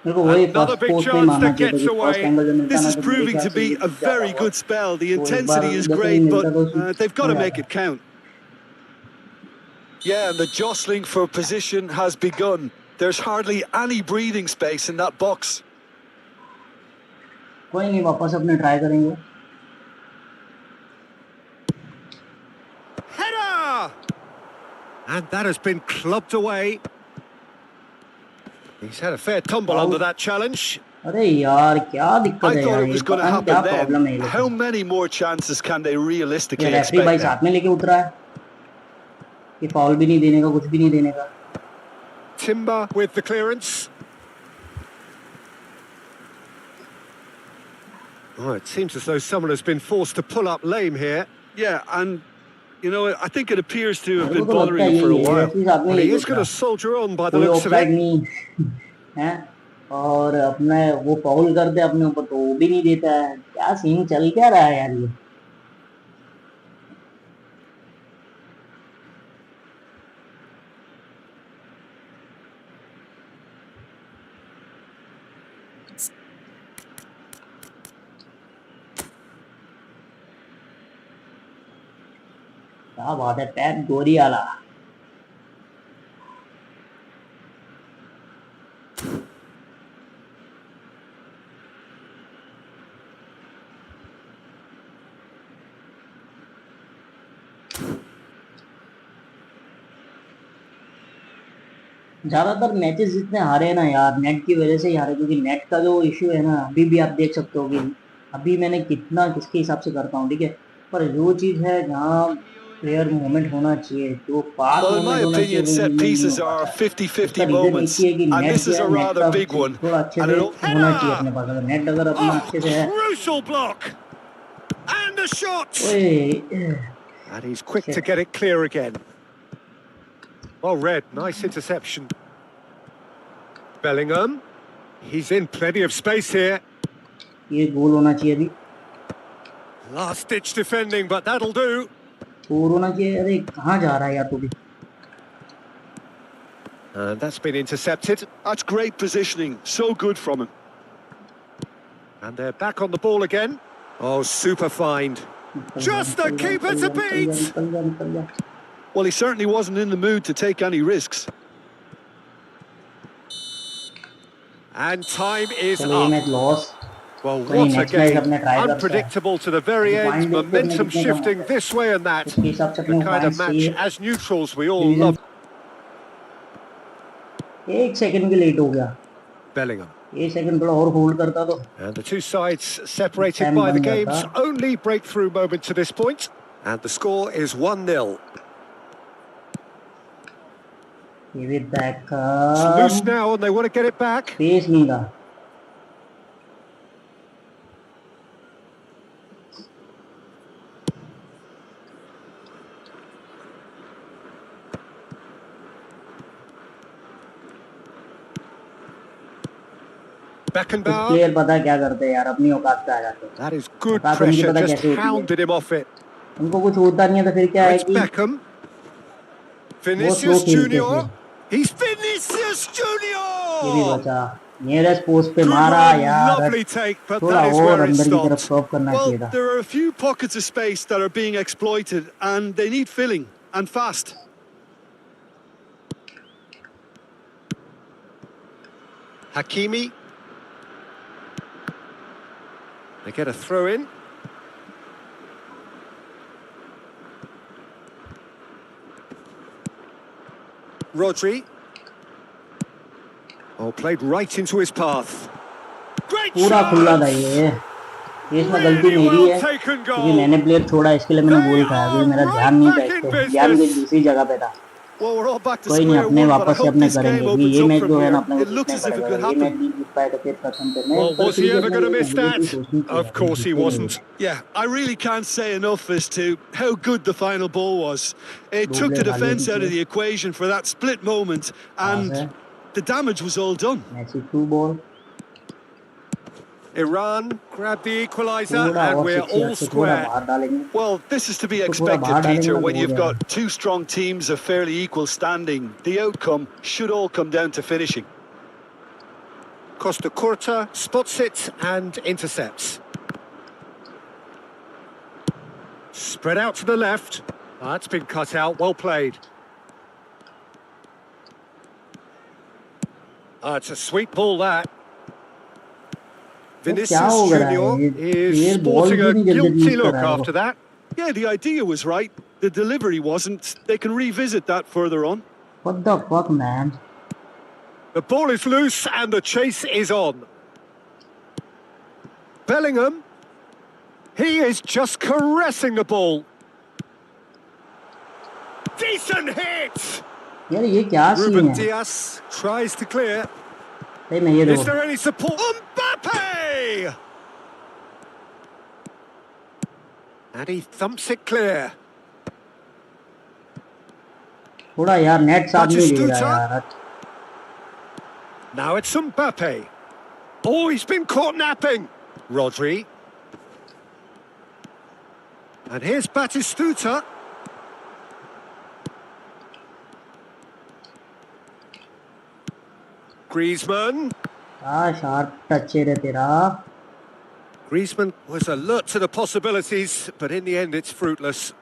मेरे को वही Another first big post पे chance मारना that चाहिए था gets कि फर्स्ट away. एंगल जो मिलता This ना is तो मेरे proving ख्याल to से be ये a जीत जाता very वो। good spell. The तो एक बार intensity is जैसे ही great, मिलता but तो उसमें they've got to हो make जाता। it count. Yeah, and the jostling for position has begun. There's hardly any breathing space in that box. कोई नहीं, वापस अपने ट्राई करेंगे। Header! And that has been clubbed away. He's had a fair tumble under that challenge. अरे यार क्या दिक्कत I है thought यार, it ये was going to पता नहीं क्या happen प्रॉब्लम है then. ये How लोग। many more chances can they ये realistically रेफरी भाई expect now? साथ में लेके उतरा है कि फाउल भी नहीं देने का, कुछ भी नहीं देने का। Timber with the clearance. Oh, it seems as though someone has been forced to pull up lame here. Yeah, and you know, I think it appears to have मेरे been को तो लगता bothering है him for a यही है, while. Referee साथ में Well, he लेके is going उतरा to soldier on by the कोई looks of ऑफसाइड it. नहीं है, और अपने वो फाउल करते अपने ऊपर तो वो भी नहीं देता है। क्या सीन चल क्या रहा है यार ये। क्या बात है, पैप गोरी आला। ज्यादातर मैचेस जितने हारे हैं ना यार, नेट की वजह से ही हारे, क्योंकि नेट का जो इश्यू है ना, अभी भी आप देख सकते हो कि अभी मैंने कितना किसके हिसाब से करता हूँ, ठीक है, पर जो चीज है जहाँ प्लेयर मूवमेंट होना चाहिए, जो पास Well, in my मूवमेंट होना चाहिए, opinion, वो set मूवमेंट नहीं हो pieces are पाता है। उसका 50-50 रीजन एक moments, ही है कि and नेट this जो is है, a नेट rather का big one. थोड़ा अच्छे And से it'll होना चाहिए Header! अपने पास, अगर नेट अगर अपना Oh, अच्छे से है। crucial block! And a shot! ओए And he's quick to shit, get it clear again. Well read, nice interception. Bellingham. He's in plenty of space here. ये गोल होना चाहिए अभी, Last-ditch defending, but that'll do. गोल होना चाहिए। अरे कहाँ जा रहा है यार तू भी। And that's been intercepted. that's great positioning, so good from him. And they're back on the ball again. Oh, super find. Just the keeper to beat! निकल जा। Well, he certainly wasn't in the mood to take any risks. And time is चलो ये up. Match loss. Well, तो नहीं, what a next match game. अपने try करते हैं। Unpredictable to the very अभी end. पॉइंट देखते हैं अपने Momentum कितने कम shifting होते हैं, this way and that. उसके हिसाब से The अपने kind of पॉइंट्स match चाहिए। as neutrals we all division love. एक सेकंड के लेट हो गया, Bellingham. एक सेकंड थोड़ा और होल्ड करता तो And the two sides separated time by the बन game's जाता। only breakthrough moment to this point. And the score is 1-0. ये भी back It's loose now and they want to get it back. पेस नहीं था। कुछ Beckenbauer. प्लेयर पता है क्या करते हैं यार, अपनी औकात पे आ जाते हैं। That is good औकात उनकी pressure, पता just कैसे होती है, hounded him off it. उनको कुछ होता नहीं है तो फिर क्या Now है it's कि Beckham. वो स्लो Vinicius खेलते Junior. थे। He's Vinicius ये भी Junior! बचा, नियरेस्ट पोस्ट पे Good मारा run, यार, lovely take, but थोड़ा that is और where it अंदर की तरफ stopped. कर्व करना Well, चाहिए था। there are a few pockets of space that are being exploited, and they need filling, and fast. Hakimi. They get a throw in. Rodri. Oh, played right into his path. Great पूरा खुला था chance! ये इसमें गलती Really मेरी well है, taken क्योंकि goal. मैंने प्लेयर छोड़ा, इसके लिए मैंने They गोल खाया, क्योंकि are मेरा ध्यान right नहीं था back इस in पे, ध्यान कहीं business. दूसरी जगह पे था। Well, we're all back to कोई नहीं, square अपने one, but I वापस से hope अपने this करेंगे, game क्योंकि opens ये up मैच from जो है ना here. अपने को It looks जीतना ही as if it पड़ेगा, could ये मैच happen. नहीं जीत पाए तो फिर कसम पे मैं Well, पर was he क्रिकेट ever में going to ये miss नेगेटिव that? सोचनी चाहिए, Of course he जीतते नहीं wasn't. Yeah, I really can't say enough as to how good the final ball was. It दो took the प्लेयर खा लिए defence out of पीछे, the equation for that split moment, पास है and the damage was all done. मैची through ball, Iran grabbed the equaliser थोड़ा and और we're शिक्षे all हट के थोड़ा square. बाहर डालेंगे, Well, this is to be तो थोड़ा expected, बाहर डालेंगे Peter, ना तो when हो you've जाएगा। got two strong teams of fairly equal standing. The outcome should all come down to finishing. Costa Curta spots it and intercepts. Spread out to the left. That's been cut out, well played. It's a sweet ball that. क्या Vinicius हो रहा है, Junior ये is player ball sporting भी a नहीं जल्दी guilty use कर look रहा है। after that. Yeah, the idea was right. The delivery wasn't. They can revisit that further on. What the fuck, man? The ball is loose and the chase is on. Bellingham. He is just caressing the ball. Decent hit! यार ये क्या scene Ruben है? Dias tries to clear. भाई मैं ये Is देखो, there any support? Mbappe! And he thumps it clear. थोड़ा यार नेट साथ नहीं दे रहा Batistuta. यार। Now it's Mbappe. Oh, he's been caught napping. Rodri. And here's Batistuta. Griezmann. Sharp touch है रे तेरा। Griezmann was alert to the possibilities, but in the end it's fruitless.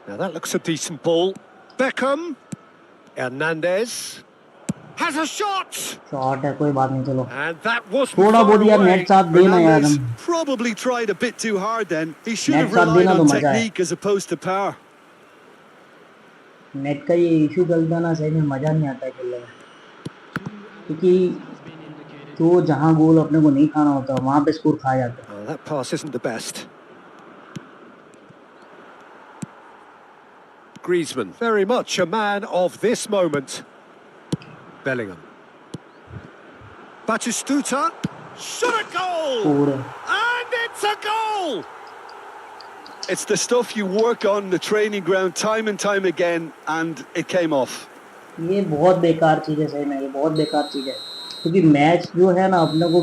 Now that looks a decent ball. Beckham. Hernandez. Has a shot! Shot है, कोई बात नहीं, चलो And that was थोड़ा बहुत यार नेट साथ देना यार। Hernandez probably tried a bit too hard then. He should Net have साथ relied देना on तो मजा है। technique as opposed to power. Net का ये इशू चलता ना, सही में मजा नहीं आता है खेलने में, क्योंकि तो जहाँ गोल अपने को नहीं खाना होता वहां पे स्कोर खा जाता है। Oh, that pass isn't the best. Griezmann, very much a man of this moment. Bellingham. Batistuta, shot a goal! और And it's a goal! It's the stuff you work on the training ground time and time again, and it came off. ये बहुत बेकार चीज है, सही में ये बहुत बेकार चीज है, क्योंकि मैच जो है ना अपने को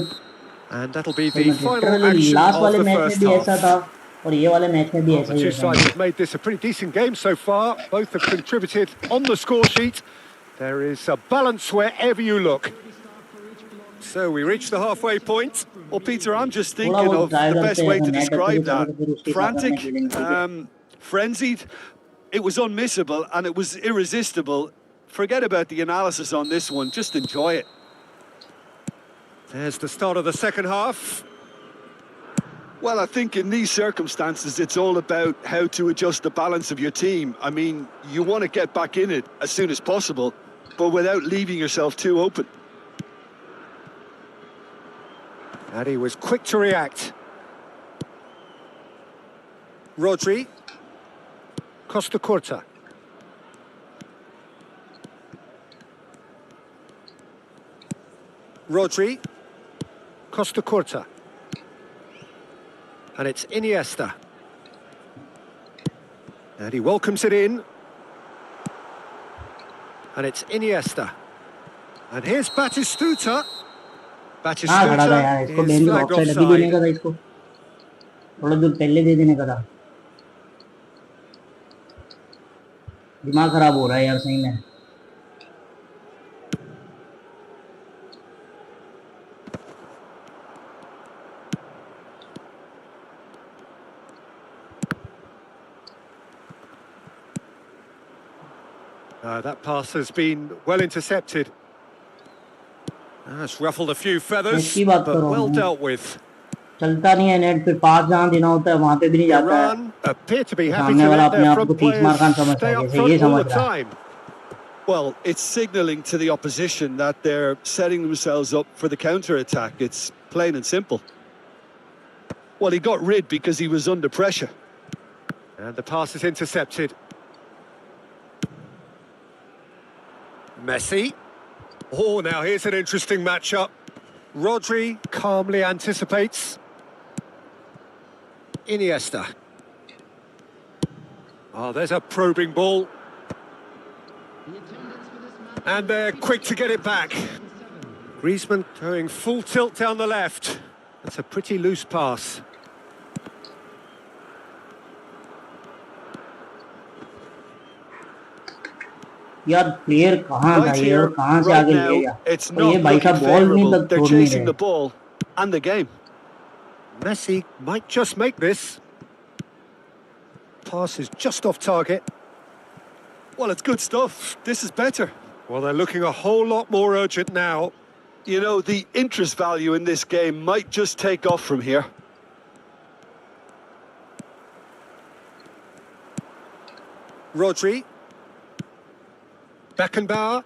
And that'll be the final literally action last of वाले the मैच में first भी ऐसा था half. और ये वाले मैच में भी Well, ऐसा the ही two है। sides have made this a pretty decent game so far. Both have contributed on the score sheet. There is a balance wherever you look. So we reach the halfway point. Well, Peter, I'm just थोड़ा thinking बहुत of try the करते best हैं, way अगर to net अच्छे से describe चले that. तो फिर उसके हिसाब से अपने Frantic, खेलेंगे, ठीक है। frenzied. It was unmissable and it was irresistible. Forget about the analysis on this one. Just enjoy it. There's the start of the second half. Well, I think in these circumstances, it's all about how to adjust the balance of your team. I mean, you want to get back in it as soon as possible, but without leaving yourself too open. And he was quick to react. Rodri. Costa Curta. Rodri. Costa Curta. And it's Iniesta. And he welcomes it in. And it's Iniesta. And here's Batistuta. हाँ खड़ा था यार, इसको Batistuta Ben is को flagged offside अभी देने का offside. था, इसको थोड़ा दूर पहले दे देने का था। दिमाग खराब हो रहा है यार, सही में। That pass has been well intercepted. That's ruffled a few feathers, इसकी बात but करो, well dealt with. चलता नहीं है नेट, फिर पास जहाँ देना होता है वहां पे भी नहीं जाता है। Iran appear to be तो happy सामने to वाला let अपने their आप को front तीस मार खान players समझता stay है, up जैसे ये front all समझ the रहा है। time. Well, it's signalling to the opposition that they're setting themselves up for the counter-attack. It's plain and simple. Well, he got rid because he was under pressure. And the pass is intercepted. Messi. Oh, now here's an interesting matchup. Rodri calmly anticipates. Iniesta. Oh, there's a probing ball. And they're quick to get it back. Griezmann going full tilt down the left. That's a pretty loose pass. यार player कहाँ था Right ये और here, कहाँ से right आगे ले now, गया, it's और ये not भाई looking साहब बॉल नहीं favourable. तक They're छोड़ नहीं chasing रहे। the ball and the game. Messi might just make this. Pass is just off target. Well, it's good stuff. This is better. Well, they're looking a whole lot more urgent now. You know, the interest value in this game might just take off from here. Rodri. Beckenbauer.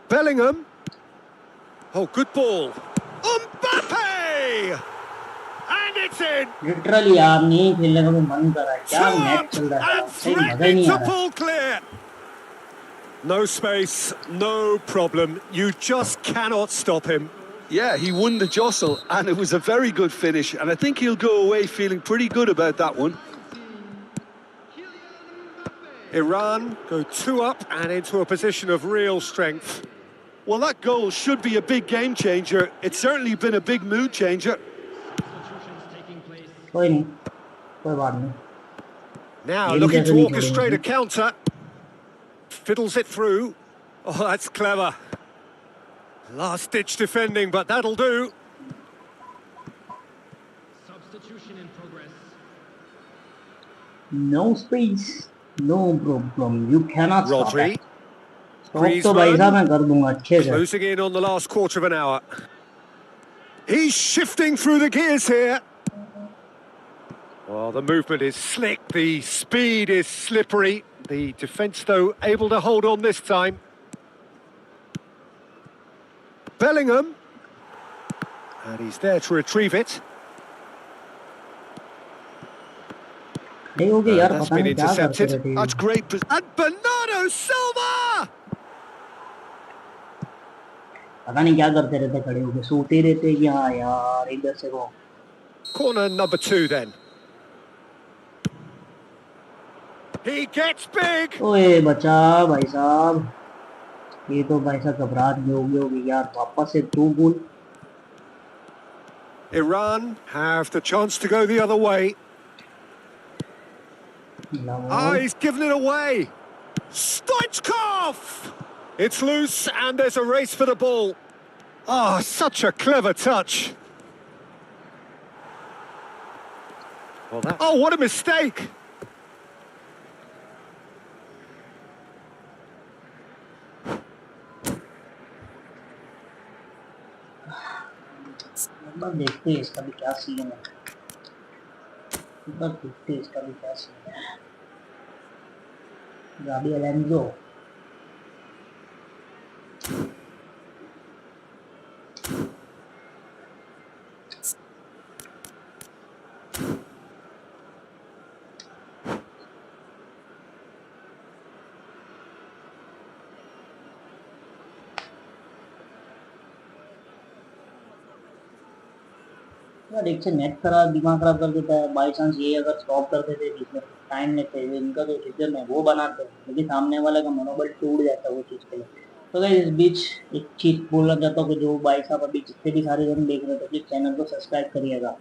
Bellingham. Oh, good ball. Mbappe! And it's in! Literally यार नहीं खेलने का भी मन कर रहा है, क्या Two नेट up चल रहा है, and सही मजा ही threatening नहीं आ to रहा। pull clear. No space, no problem. You just cannot stop him. Yeah, he won the jostle, and it was a very good finish, and I think he'll go away feeling pretty good about that one. Iran go 2 up and into a position of real strength. Well, that goal should be a big game changer. It's certainly been a big mood changer. कोई नहीं, कोई बात नहीं। Now ये भी looking जैसे to नहीं orchestrate a छोड़ेंगे। counter. Fiddles it through. Oh, that's clever. Last-ditch defending, but that'll do. Substitution in progress. No space, no problem. You cannot stop Rodri. it. Stop तो भाई साहब मैं कर दूंगा अच्छे से। Closing in on the last quarter of an hour. He's shifting through the gears here. Well, the movement is slick, the speed is slippery. The defence, though, able to hold on this time. Bellingham. And he's there to retrieve it. नहीं होगी यार, That's पता been नहीं क्या करते intercepted. रहते हैं। That's great. And Bernardo Silva! पता नहीं क्या करते रहते खड़े होके, सोते रहते कि हाँ यार इधर से वो। Corner number 2 then. He gets big! ओए बचा भाई साहब, ये तो भाई साहब घबराहट में होगी यार, वापस से 2 गोल। Iran have the chance to go the other way. Ah, he's given it away. Stoichkov! It's loose and there's a race for the ball. Ah, such a clever touch. Oh, what a mistake! बस देखते हैं इसका भी क्या scene है, बस देखते हैं इसका भी क्या सीन है। गाड़ी अलेंजो, यार एक से नेट खराब, दिमाग खराब कर देता है। बाई चांस ये अगर स्टॉप कर देते बीच में, टाइम लेते हुए, इनका तो सीजन है वो बनाते हैं, लेकिन सामने वाले का मनोबल टूट जाता है वो चीज़ के लिए। तो गाइस इस बीच एक चीज़ बोलना चाहता हूँ कि जो भाई साहब अभी जितने भी सारे जन देख रहे थे, प्लीज चैनल को सब्सक्राइब करिएगा।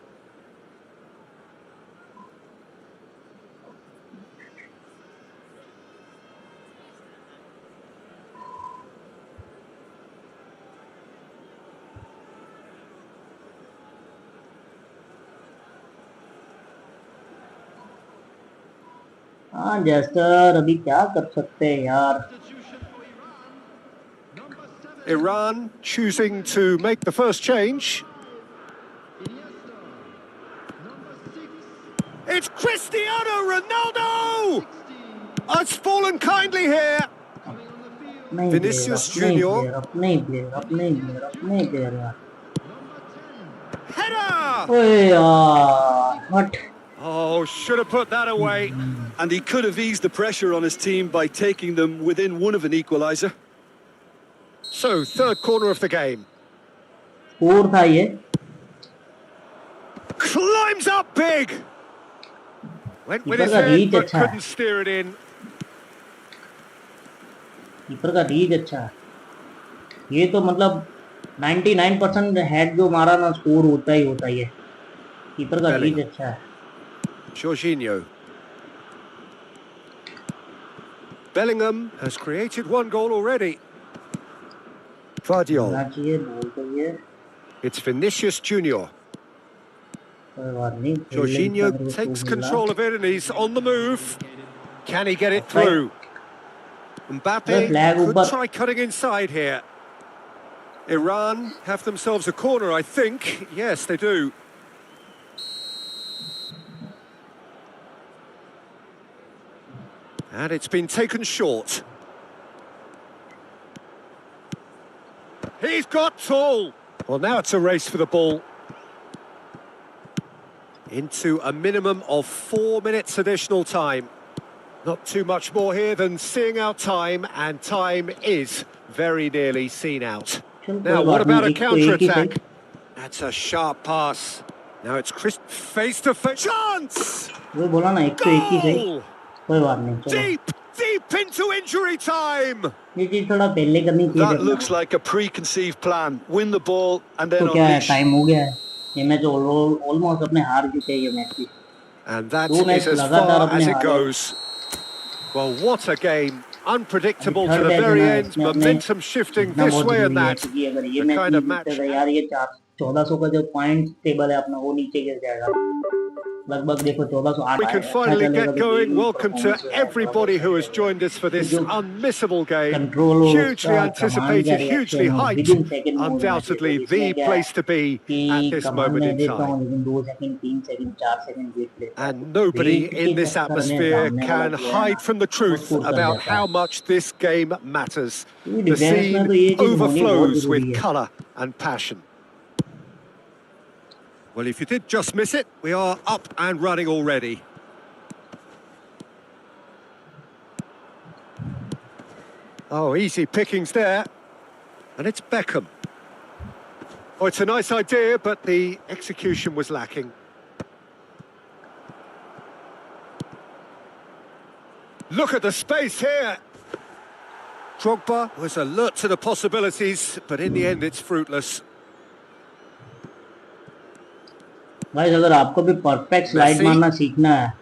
हाँ जैसर, अभी क्या कर सकते हैं यार। Iran choosing to make the first change. It's Cristiano Ronaldo! Oh, it's fallen kindly here. Vinicius Junior. अपने प्लेयर यार। Header! ओए यार, हट। Oh, should have put that away. And he could have eased the pressure on his team by taking them within one of an equaliser. So, third corner of the game. Score था ये। Climbs up big. Went with his keeper का head reach but अच्छा है, couldn't steer it in. Keeper का reach अच्छा है। ये तो मतलब 99% हेड जो मारा ना, स्कोर होता ही है। कीपर का रीच अच्छा है। Jorginho. Bellingham has created one goal already. Vardiol. होना चाहिए, बोल तो ये। It's Vinicius Junior. कोई बात नहीं, Jorginho takes control of it and he's on the move. Can he get it through? Mbappe could try cutting inside here. Iran have themselves a corner, I think. Yes, they do. And it's been taken short. He's got tall. Well, now it's a race for the ball. Into a minimum of 4 minutes additional time. Not too much more here than seeing out time, and time is very nearly seen out. Now, what about a counter-attack? That's a sharp pass. Now it's Chris face-to-face. Chance! Goal! कोई बात नहीं, चलो। Deep into injury time. ये चीज थोड़ा पहले करनी चाहिए। That looks like a preconceived plan. Win the ball and then तो क्या है, unleash. टाइम हो गया है। ये मैच ऑलमोस्ट अपने हार चुके हैं ये मैच भी। And that is as far as it goes. Well, what a game. Unpredictable to the very end. Momentum shifting this way and that. अगर ये The kind of match match. यार, ये 1400 का जो पॉइंट टेबल है अपना, वो नीचे गिर जाएगा। लगभग देखो 1408 We आए, can अच्छा finally चलेगा get तो going. Game Welcome to performance जो है थोड़ा बहुत everybody सही who has लगेगा। joined us for तो this जो unmissable game. कंट्रोल हो Hugely उसका, कमांड का anticipated, hugely रिएक्शन हो, with hyped. In second mode होना चाहिए। Undoubtedly तो the इसमें क्या है place to be कि at this कमांड moment में in देता हूँ time. लेकिन 2 सेकंड 3 सेकंड 4 सेकंड वेट लेता है, And तो nobody वेट के in this चक्कर में atmosphere सामने वाला can जो है ना hide from the वो truth स्कोर कर about जाता how है। much this game matters. क्योंकि The डिफेंस में scene तो ये चीज होनी बहुत overflows जरूरी with है। colour and passion. Well, if you did just miss it, we are up and running already. Oh, easy pickings there. And it's Beckham. Oh, it's a nice idea, but the execution was lacking. Look at the space here. Drogba was alert to the possibilities, but in the end it's fruitless. भाई अगर आपको भी perfect slide मारना सीखना है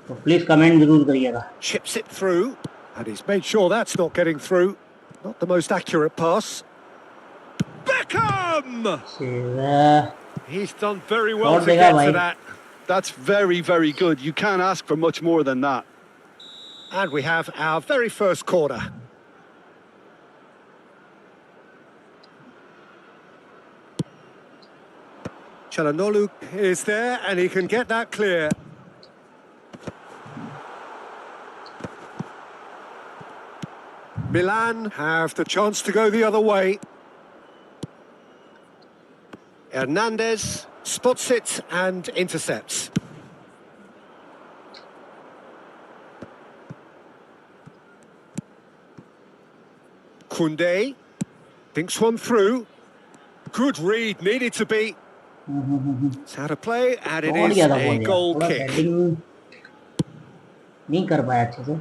तो please comment जरूर करिएगा। Chips it through, and he's made sure that's not getting through. Not the most accurate pass. Beckham! He's done very well shot to देगा get भाई। to that. That's very, very good. You can't ask for much more than that. And we have our very first corner. Çalhanoğlu is there, and he can get that clear. Milan have the chance to go the other way. Hernandez spots it and intercepts. Koundé thinks one through. Good read, needed to be. It's out of play, and it और is क्या था a बोल यार, goal थोड़ा kick. Setting नहीं कर पाया अच्छे से।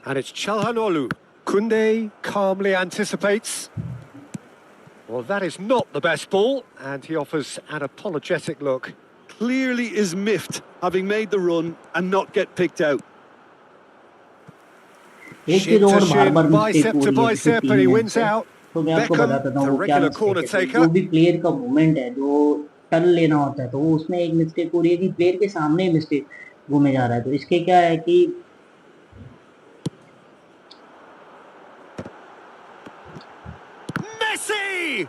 And it's Çalhanoğlu. Koundé calmly anticipates. Well, that is not the best ball, and he offers an apologetic look. Clearly is miffed, having made the run and not get picked out. एक चीज Shin to और बार shin, बार mistake bicep हो to रही है पिछले bicep, 3 and he match wins से, out. तो मैं आपको Beckham, बताता the हूँ वो क्या regular मिस्टेक corner है। तो taker. जो भी प्लेयर का मूवमेंट है, जो टर्न लेना होता है, तो वो उसमें एक मिस्टेक हो रही है कि प्लेयर के सामने ही मिस्टेक घूमे जा रहा है। तो इसके क्या है कि Messi!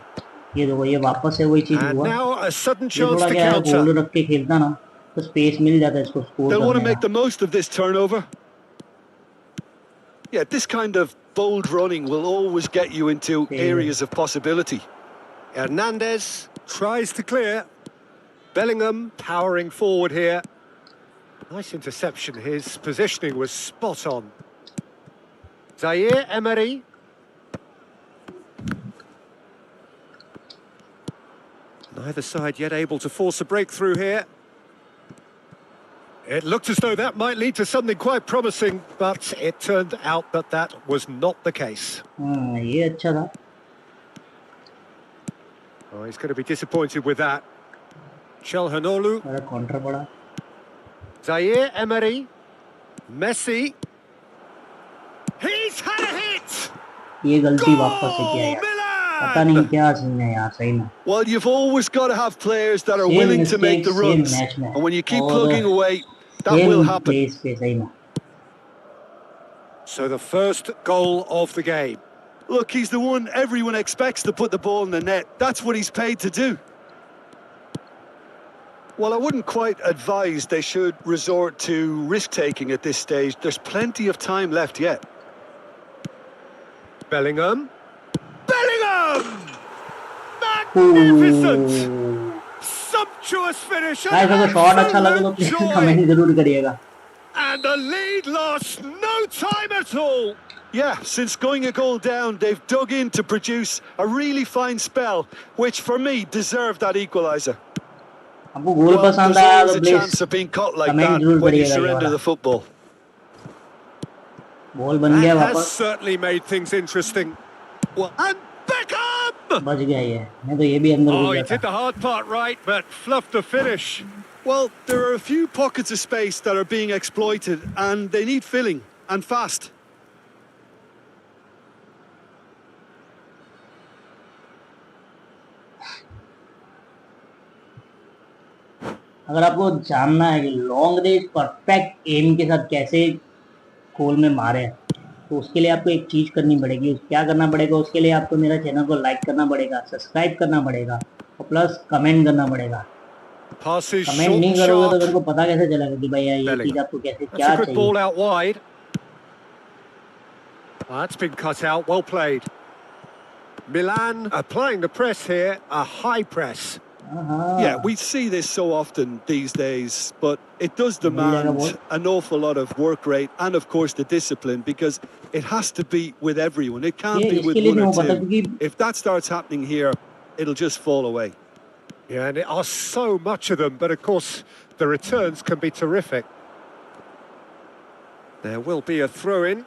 ये देखो ये वापस से वही चीज And हुआ। now a sudden ये chance थोड़ा to क्या है, counter. होल्ड रख के खेलता ना तो स्पेस मिल जाता है इसको स्कोर They'll want to करने make का। the most of this turnover. Yeah, this kind of bold running will always get you into areas of possibility. Hernandez tries to clear. Bellingham powering forward here. Nice interception. His positioning was spot on. Zaire Emery. Neither side yet able to force a breakthrough here. It looked as though that might lead to something quite promising, but it turned out that that was not the case. ये अच्छा था। Oh, he's going to be disappointed with that. Çalhanoğlu. Counter पड़ा। Zaire Emery. Messi. He's had a hit! ये गलती वापस से किया यार, पता नहीं क्या सीन है यार सही में। Well, you've always got to have players that are Same willing to make the mistake, same runs. match में। And when you keep और plugging away, that will same happen. place पे सही में। So the first goal of the game. Look, he's the one everyone expects to put the ball in the net. That's what he's paid to do. Well, I wouldn't quite advise they should resort to risk-taking at this stage. There's plenty of time left yet. Bellingham. Bellingham! Magnificent! Sumptuous finish and अगर shot अच्छा लगे तो absolute please joy! Comment जरूर करिएगा। And the lead lost no time at all! Yeah, since going a goal down, they've dug in to produce a really fine spell, which for me deserved that equaliser. आपको गोल Well, पसंद there's आया always तो a please chance of being caught like comment that जरूर when you करिएगा। ये surrender वाला the football. Ball बन गया That has वापस, certainly made things interesting. Well, and Beckham! बच गया ये, नहीं तो ये भी अंदर Oh, घुस he जाता। did the hard part right, but fluffed the finish. Well, there are a few pockets of space that are being exploited, and they need filling, and fast. अगर आपको जानना है कि लॉन्ग रेंज परफेक्ट एम के साथ कैसे गोल में मारे, तो उसके लिए आपको एक चीज करनी पड़ेगी। क्या करना पड़ेगा उसके लिए? आपको मेरा चैनल को लाइक करना पड़ेगा, सब्सक्राइब करना पड़ेगा और प्लस कमेंट करना पड़ेगा। Passes कमेंट short नहीं and करोगे तो sharp. मेरे को पता कैसे चलेगा कि भैया ये चीज Bellingham. आपको कैसे That's a क्या good चाहिए। ball out wide. That's been cut out, well played. Milan applying the press here, a high press. Yeah, हाँ, we see this so often these days, but it does मिल जाएगा demand ball. an awful lot of work rate and, of course, the discipline, because it has to be with everyone. It can't ये be इसके with लिए one नहीं or हो पाता two. क्योंकि If that starts happening here, it'll just fall away. Yeah, and there are so much of them, but of course the returns can be terrific. There will be a throw-in.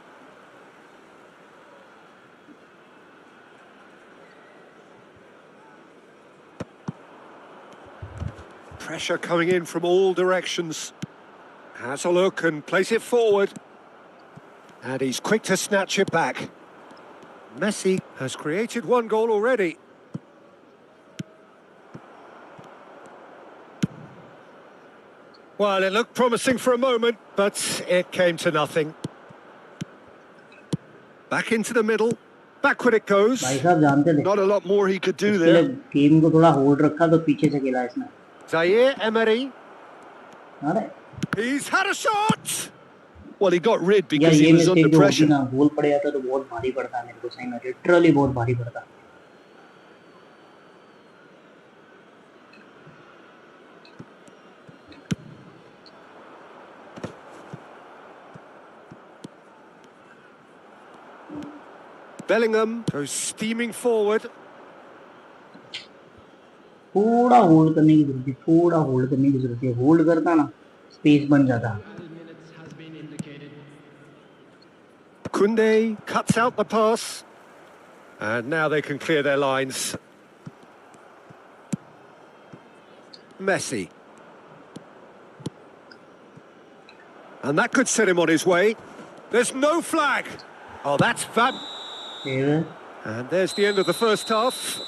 Pressure coming in from all directions. Has a look and plays it forward. And he's quick to snatch it back. Messi has created one goal already. Well, it looked promising for a moment, but it came to nothing. Back into the middle. Backward it goes. भाई साहब जानते थे Not a lot more he could do इसके लिए there. Game को थोड़ा hold रखा तो पीछे से खेला इसने। Zaire Emery. अरे He's had a shot! Well, he got rid यार because he ये was under मिस्टेक जो होती pressure. ना, गोल पड़ जाता तो बहुत भारी पड़ता है मेरे को, सही में लिटरली बहुत भारी पड़ता। Bellingham goes steaming forward. थोड़ा होल्ड करने की जरूरत है, थोड़ा होल्ड करने की जरूरत है। होल्ड करता ना स्पेस बन जाता। Added minutes has been indicated. Koundé cuts out the pass. And now they can clear their lines. Messi. And that could set him on his way. There's no flag. Oh, that's fab. फिर And there's the end of the first half.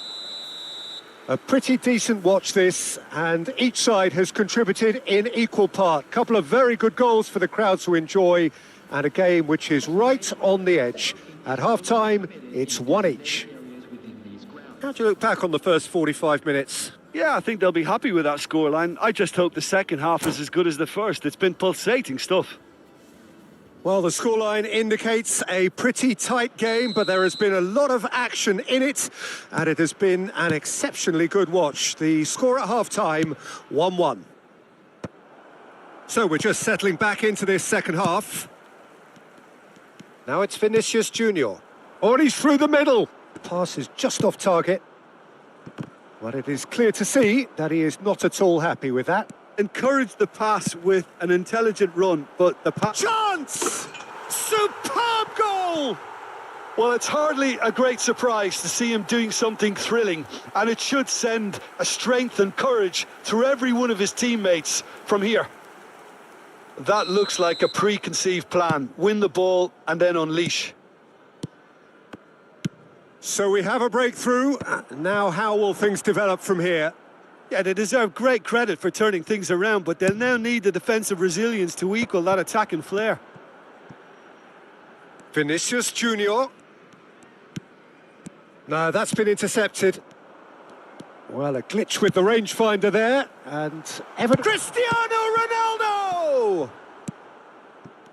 A pretty decent watch this, and each side has contributed in equal part. Couple of very good goals for the crowd to enjoy, and a game which is right on the edge. At half-time, it's one each. How do you look back on the first 45 minutes? Yeah, I think they'll be happy with that scoreline. I just hope the second half is as good as the first. It's been pulsating stuff. Well, the scoreline indicates a pretty tight game, but there has been a lot of action in it, and it has been an exceptionally good watch. The score at half-time, 1-1. So we're just settling back into this second half. Now it's Vinicius Junior. Oh, and he's through the middle. Pass is just off target. Well, it is clear to see that he is not at all happy with that. Encourage the pass with an intelligent run, but the pass... Chance! Superb goal! Well, it's hardly a great surprise to see him doing something thrilling, and it should send a strength and courage through every one of his teammates from here. That looks like a preconceived plan. Win the ball and then unleash. So we have a breakthrough. Now how will things develop from here? Yeah, they deserve great credit for turning things around, but they'll now need the defensive resilience to equal that attacking flair. Vinicius Junior. No, that's been intercepted. Well, a glitch with the rangefinder there, and Cristiano Ronaldo!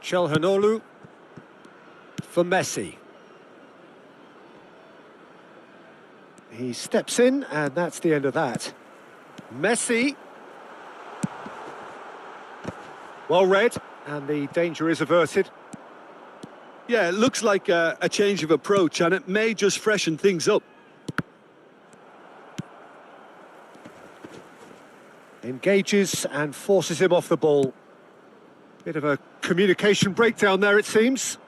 Chelhanoglu for Messi. He steps in, and that's the end of that. Messi. Well read, and the danger is averted. Yeah, it looks like a change of approach, and it may just freshen things up. Engages and forces him off the ball. Bit of a communication breakdown there, it seems.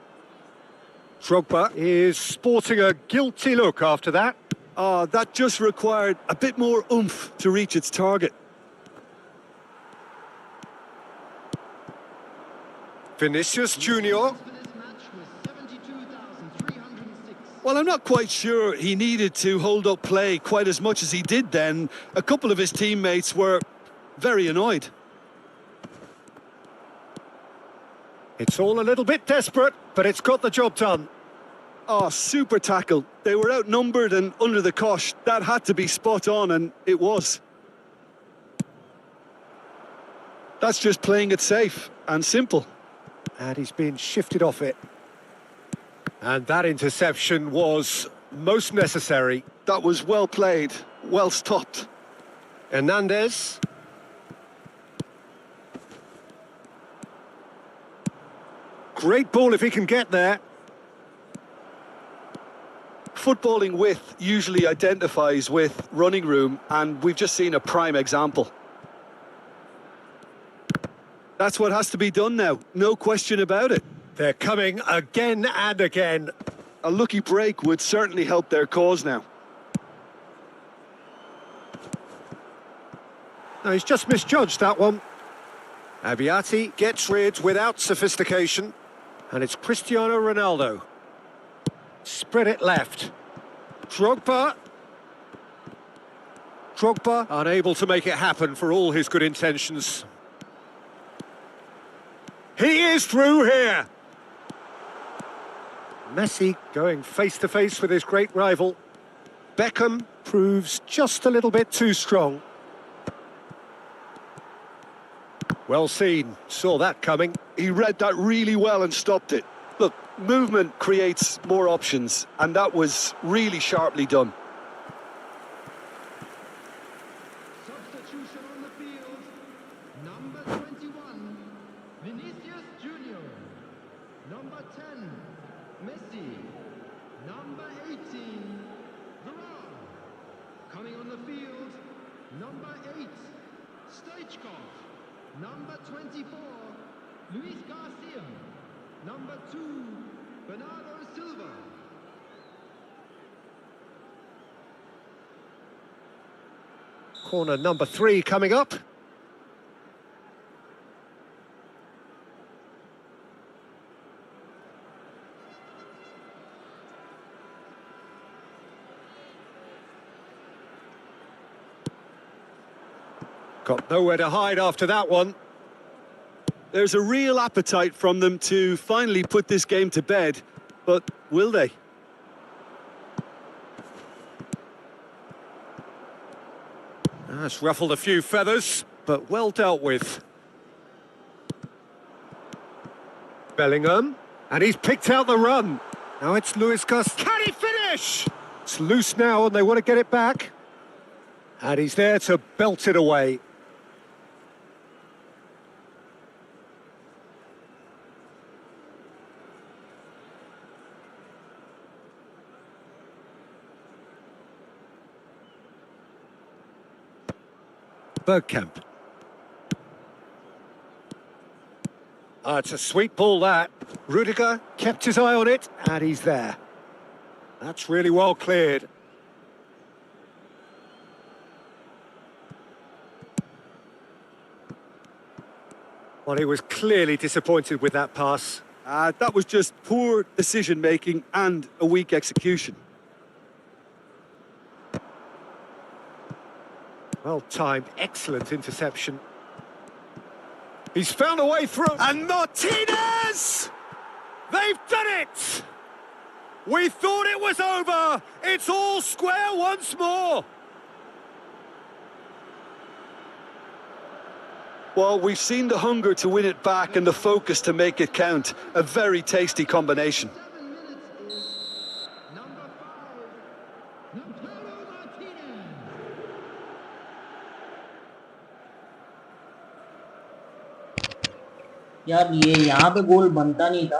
Drogba is sporting a guilty look after that. Oh, that just required a bit more oomph to reach its target. Vinicius Junior. For this match was 72,306. Well, I'm not quite sure he needed to hold up play quite as much as he did then. A couple of his teammates were very annoyed. It's all a little bit desperate, but it's got the job done. Oh, super tackle. They were outnumbered and under the cosh. That had to be spot on, and it was. That's just playing it safe and simple. And he's been shifted off it. And that interception was most necessary. That was well played, well stopped. Hernandez. Great ball if he can get there. Footballing width usually identifies with running room, and we've just seen a prime example. That's what has to be done now, no question about it. They're coming again and again. A lucky break would certainly help their cause now. No, he's just misjudged that one. Abiati gets rid without sophistication. And it's Cristiano Ronaldo. Spread it left. Drogba. Drogba unable to make it happen for all his good intentions. He is through here. Messi going face-to-face with his great rival. Beckham proves just a little bit too strong. Well seen, saw that coming. He read that really well and stopped it. Look, movement creates more options, and that was really sharply done. Substitution on the field. Number 21, Vinicius Junior. Number 10, Messi. Number 18, Varane. Coming on the field, number 8, Stoichkov. Number 24, Luis Garcia. Number 2, Bernardo Silva. Corner number 3 coming up. Got nowhere to hide after that one. There's a real appetite from them to finally put this game to bed, but will they? That's ruffled a few feathers, but well dealt with. Bellingham, and he's picked out the run. Now it's Luis Garcia. Can he finish? It's loose now and they want to get it back. And he's there to belt it away. Bergkamp. It's a sweet ball, that. Rudiger kept his eye on it, and he's there. That's really well cleared. Well, he was clearly disappointed with that pass. That was just poor decision-making and a weak execution. Well timed, excellent interception. He's found a way through, and Martinez! They've done it! We thought it was over! It's all square once more! Well, we've seen the hunger to win it back and the focus to make it count. A very tasty combination. 7 minutes is number 5, Lautaro Martinez. यार ये यहाँ पे गोल बनता नहीं था।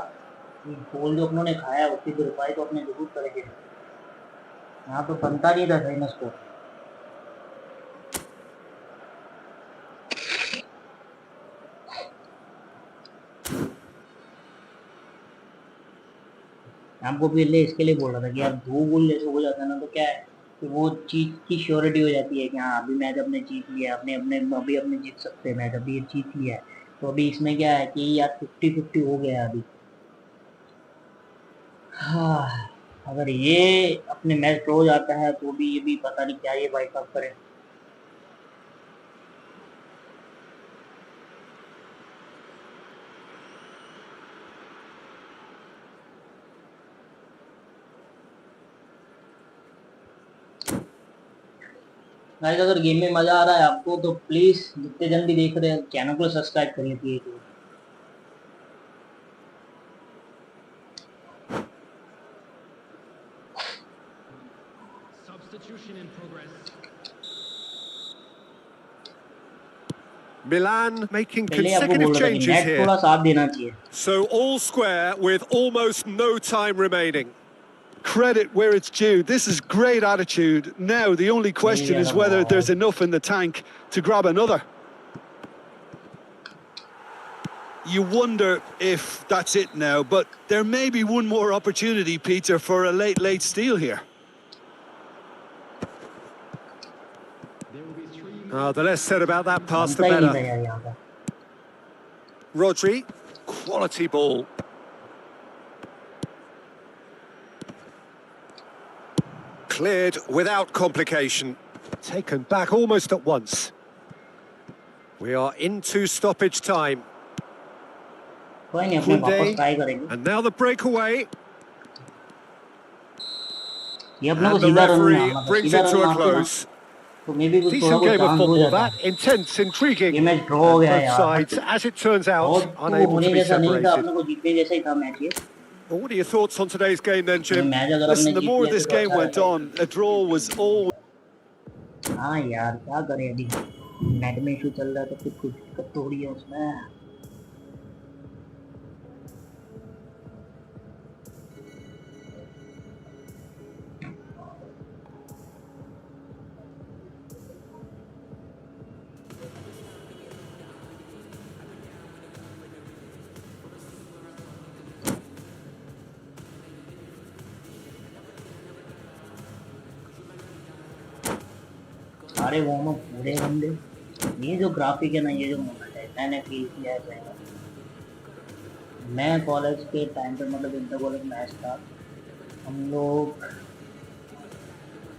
गोल जो अपनों ने खाया उसकी भरपाई तो अपने जरूर करेंगे। यहाँ पे बनता नहीं था सही ना स्कोर। हमको पहले इसके लिए बोल रहा था कि यार 2 गोल जैसे हो जाता है ना तो क्या है कि वो चीज़ की श्योरिटी हो जाती है कि हाँ अभी मैच अपने जीत लिया, अभी अपने जीत सकते हैं मैच, अभी ये जीत लिया है। तो अभी इसमें क्या है कि यार 50-50 हो गया है अभी। हाँ, अगर ये अपने मैच ड्रॉ जाता है तो भी ये भी पता नहीं क्या ये वाइट अप करे। गाइस अगर गेम में मजा आ रहा है आपको तो प्लीज जितने जन भी देख रहे हैं चैनल को सब्सक्राइब कर लीजिए। Substitution in progress. Milan making पहले आपको consecutive बोल रहा था कि changes नेट here. थोड़ा साफ देना चाहिए। So all square with almost no time remaining. Credit where it's due. This is great attitude. Now the only question is whether there's enough in the tank to grab another. You wonder if that's it now, but there may be one more opportunity, Peter, for a late steal here. There will be 3 The less said about that pass, the बनता ही नहीं था better. यार यहाँ का। Rodri, quality ball. Cleared without complication. Taken back almost at once. We are into stoppage time. कोई नहीं अपने वापस Koundé, ट्राई करेंगे। and now the breakaway. ये अपने को And the सीधा रन referee मारना था, brings सीधा it रन to a मारते ना close. तो मे भी कुछ थोड़ा Decent बहुत game of चांस हो football, जाता। that. Intense, intriguing. ये मैच ड्रॉ हो And गया both यार। sides, as it turns out, बहुत तो unable होने to be जैसा नहीं था, separated. अपने को जीतने जैसा ही था मैच ये। Well, what are your thoughts on today's game then, ये Jim? मैच अगर अपने Listen, the जीत more लेते this तो game अच्छा went रहता। on, a draw was always... हाँ यार क्या करें अभी, नेट में इशू चल रहा है तो फिर कुछ दिक्कत तो हो रही है उसमें। सारे वार्म अप पूरे बंदे। ये जो ग्राफिक है ना, ये जो मोमेंट है मैंने फील किया है पहले। मैं कॉलेज के टाइम पे मतलब इंटर कॉलेज मैच था, हम लोग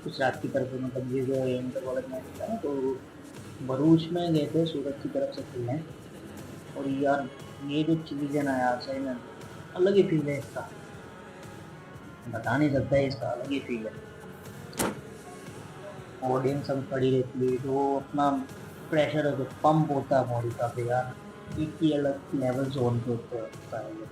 कुछ रात की तरफ मतलब ये जो इंटर कॉलेज मैच था तो भरूच में गए थे सूरत की तरफ से खेलने। और यार ये जो चीज़ है ना यार सही में अलग ही फील है इसका, बता नहीं सकता है, इसका अलग ही फील है। ऑडियंस सब खड़ी रहती है तो अपना प्रेशर है तो पंप होता है बॉडी का, फिर यार एक ही अलग लेवल जोन पे होता है ये।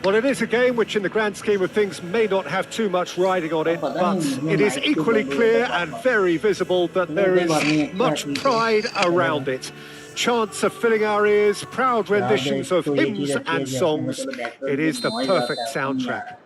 Well, it is a game which in the grand scheme of things may not have too much riding on it, but it is equally clear and very visible that there is much pride around it. Chants are filling our ears, proud renditions of hymns and songs. It is the perfect soundtrack.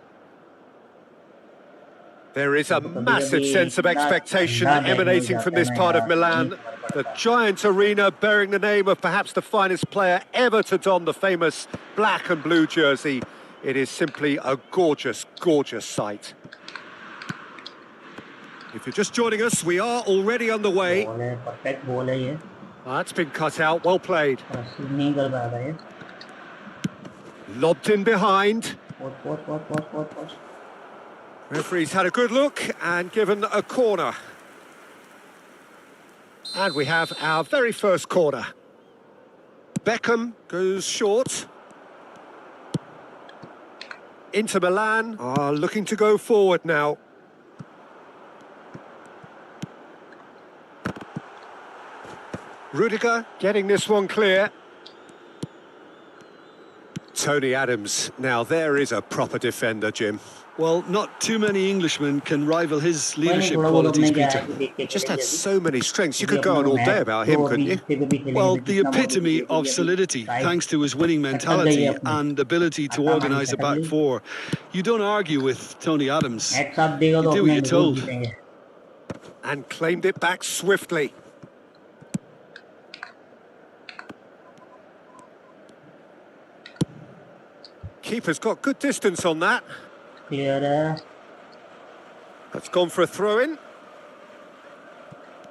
There is a massive sense of expectation emanating from this part of Milan. The giant arena bearing the name of perhaps the finest player ever to don the famous black and blue jersey. It is simply a gorgeous, gorgeous sight. If you're just joining us, we are already underway. Perfect ball है ये, That's been cut out, well played. नहीं कर पाया था ये। Lobbed in behind. बहुत Referee's had a good look and given a corner. And we have our very first corner. Beckham goes short. Inter Milan are looking to go forward now. Rudiger getting this one clear. Tony Adams. Now there is a proper defender, Jim. Well, not too many Englishmen can rival his leadership थोड़ा बहुत qualities, अपने क्या है Peter. कि देख के Just चले had जल्दी। so many strengths. You could क्योंकि go on अपने all को day मैच about तो him, अभी couldn't you? जितने पे भी खेलेंगे Well, तो the जितना बहुत epitome भी of अभी solidity, tight thanks to his winning गई mentality है अपनी। and ability to अच्छा organise हमारी a back second four. You don't argue with Tony Adams. Net साथ देगा You तो do अपने what you're जरूर told. जीतेंगे। And claimed it back swiftly. keeper's got good distance on that. Clear है. That's gone for a throw-in.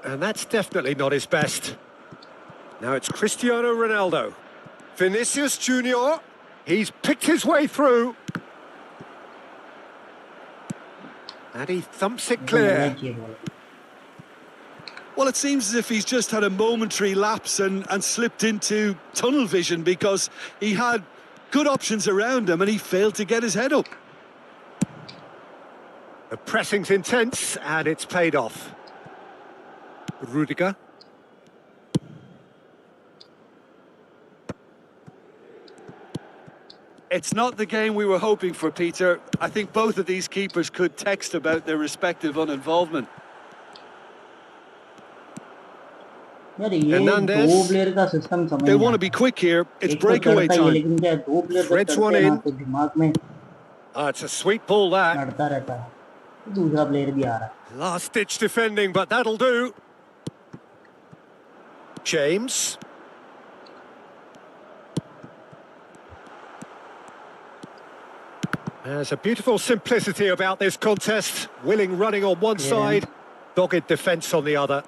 And that's definitely not his best. Now it's Cristiano Ronaldo. Vinicius Junior. He's picked his way through. And he thumps it clear. Well, it seems as if he's just had a momentary lapse and slipped into tunnel vision, because he had good options around him and he failed to get his head up. The pressing's intense and it's paid off. Rudiger. It's not the game we were hoping for, Peter. I think both of these keepers could text about their respective uninvolvement. यार ये Hernandez. दो player का system समझ They नहीं want to आता. be quick here. It's एक तो breakaway चढ़ता ही है, time. लेकिन क्या दो प्लेयर जब Threads one चढ़ते हैं ना in. तो दिमाग में It's a sweet ball that. लड़ता रहता है. दूसरा प्लेयर भी आ रहा है. Last-ditch defending, but that'll do. James. There's a beautiful simplicity about this contest. Willing running on one side, dogged defence on the other.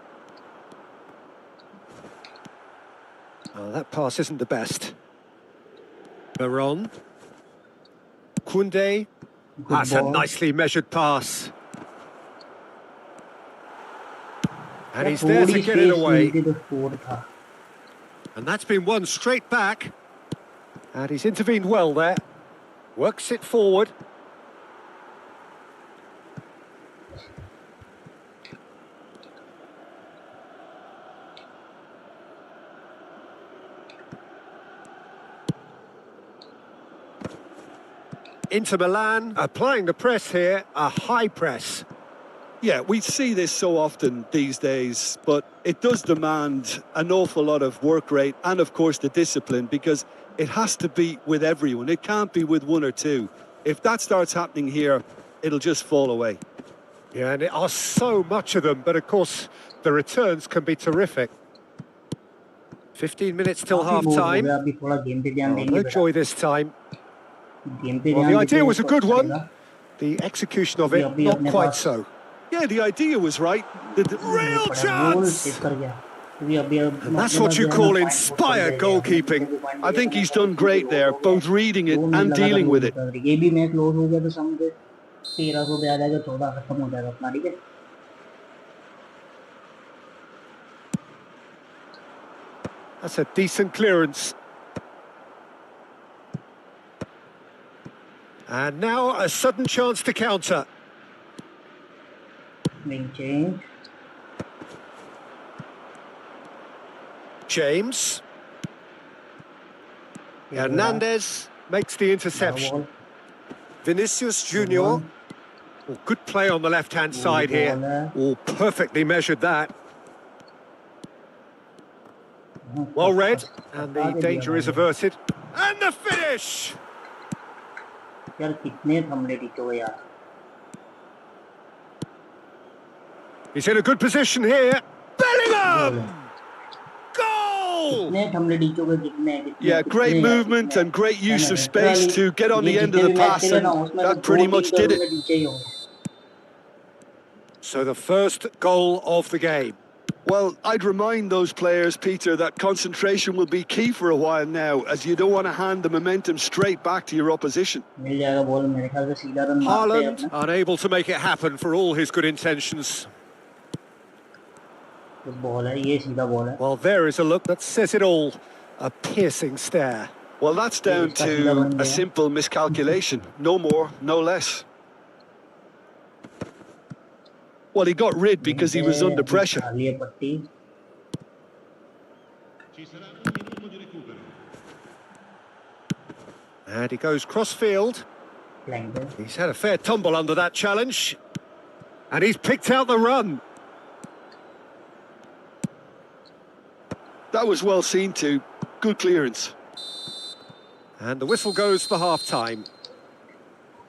Oh, that pass isn't the best. Baron. Koundé. That's a nicely measured pass. And he's there to get it away. And that's been won straight back. And he's intervened well there. Works it forward. Inter Milan applying the press here, a high press. Yeah, we see this so often these days, but it does demand an awful lot of work rate and, of course, the discipline, because it has to be with everyone. It can't be with one or two. If that starts happening here, it'll just fall away. Yeah, and there are so much of them, but of course, the returns can be terrific. 15 minutes till half-time. Oh, no joy this time. Well, the idea was a good one. The execution of it, not quite so. Yeah, the idea was right. Real chance! And that's what you call inspired goalkeeping. I think he's done great there, both reading it and dealing with it. That's a decent clearance. And now a sudden chance to counter. James. Hernandez makes the interception. Vinicius Junior. Oh, good play on the left-hand side here. Oh, perfectly measured that. Well read, and the danger is averted. And the finish! He's in a good position here. Bellingham! Goal! Yeah, great movement and great use of space to get on the end of the pass, and that pretty much did it. So the first goal of the game. Well, I'd remind those players, Peter, that concentration will be key for a while now, as you don't want to hand the momentum straight back to your opposition. Haaland unable to make it happen for all his good intentions. Well, there is a look that says it all. A piercing stare. Well, that's down to a simple miscalculation. No more, no less. Well, he got rid because he was under pressure. And he goes cross-field. He's had a fair tumble under that challenge. And he's picked out the run. That was well seen too. Good clearance. And the whistle goes for half-time.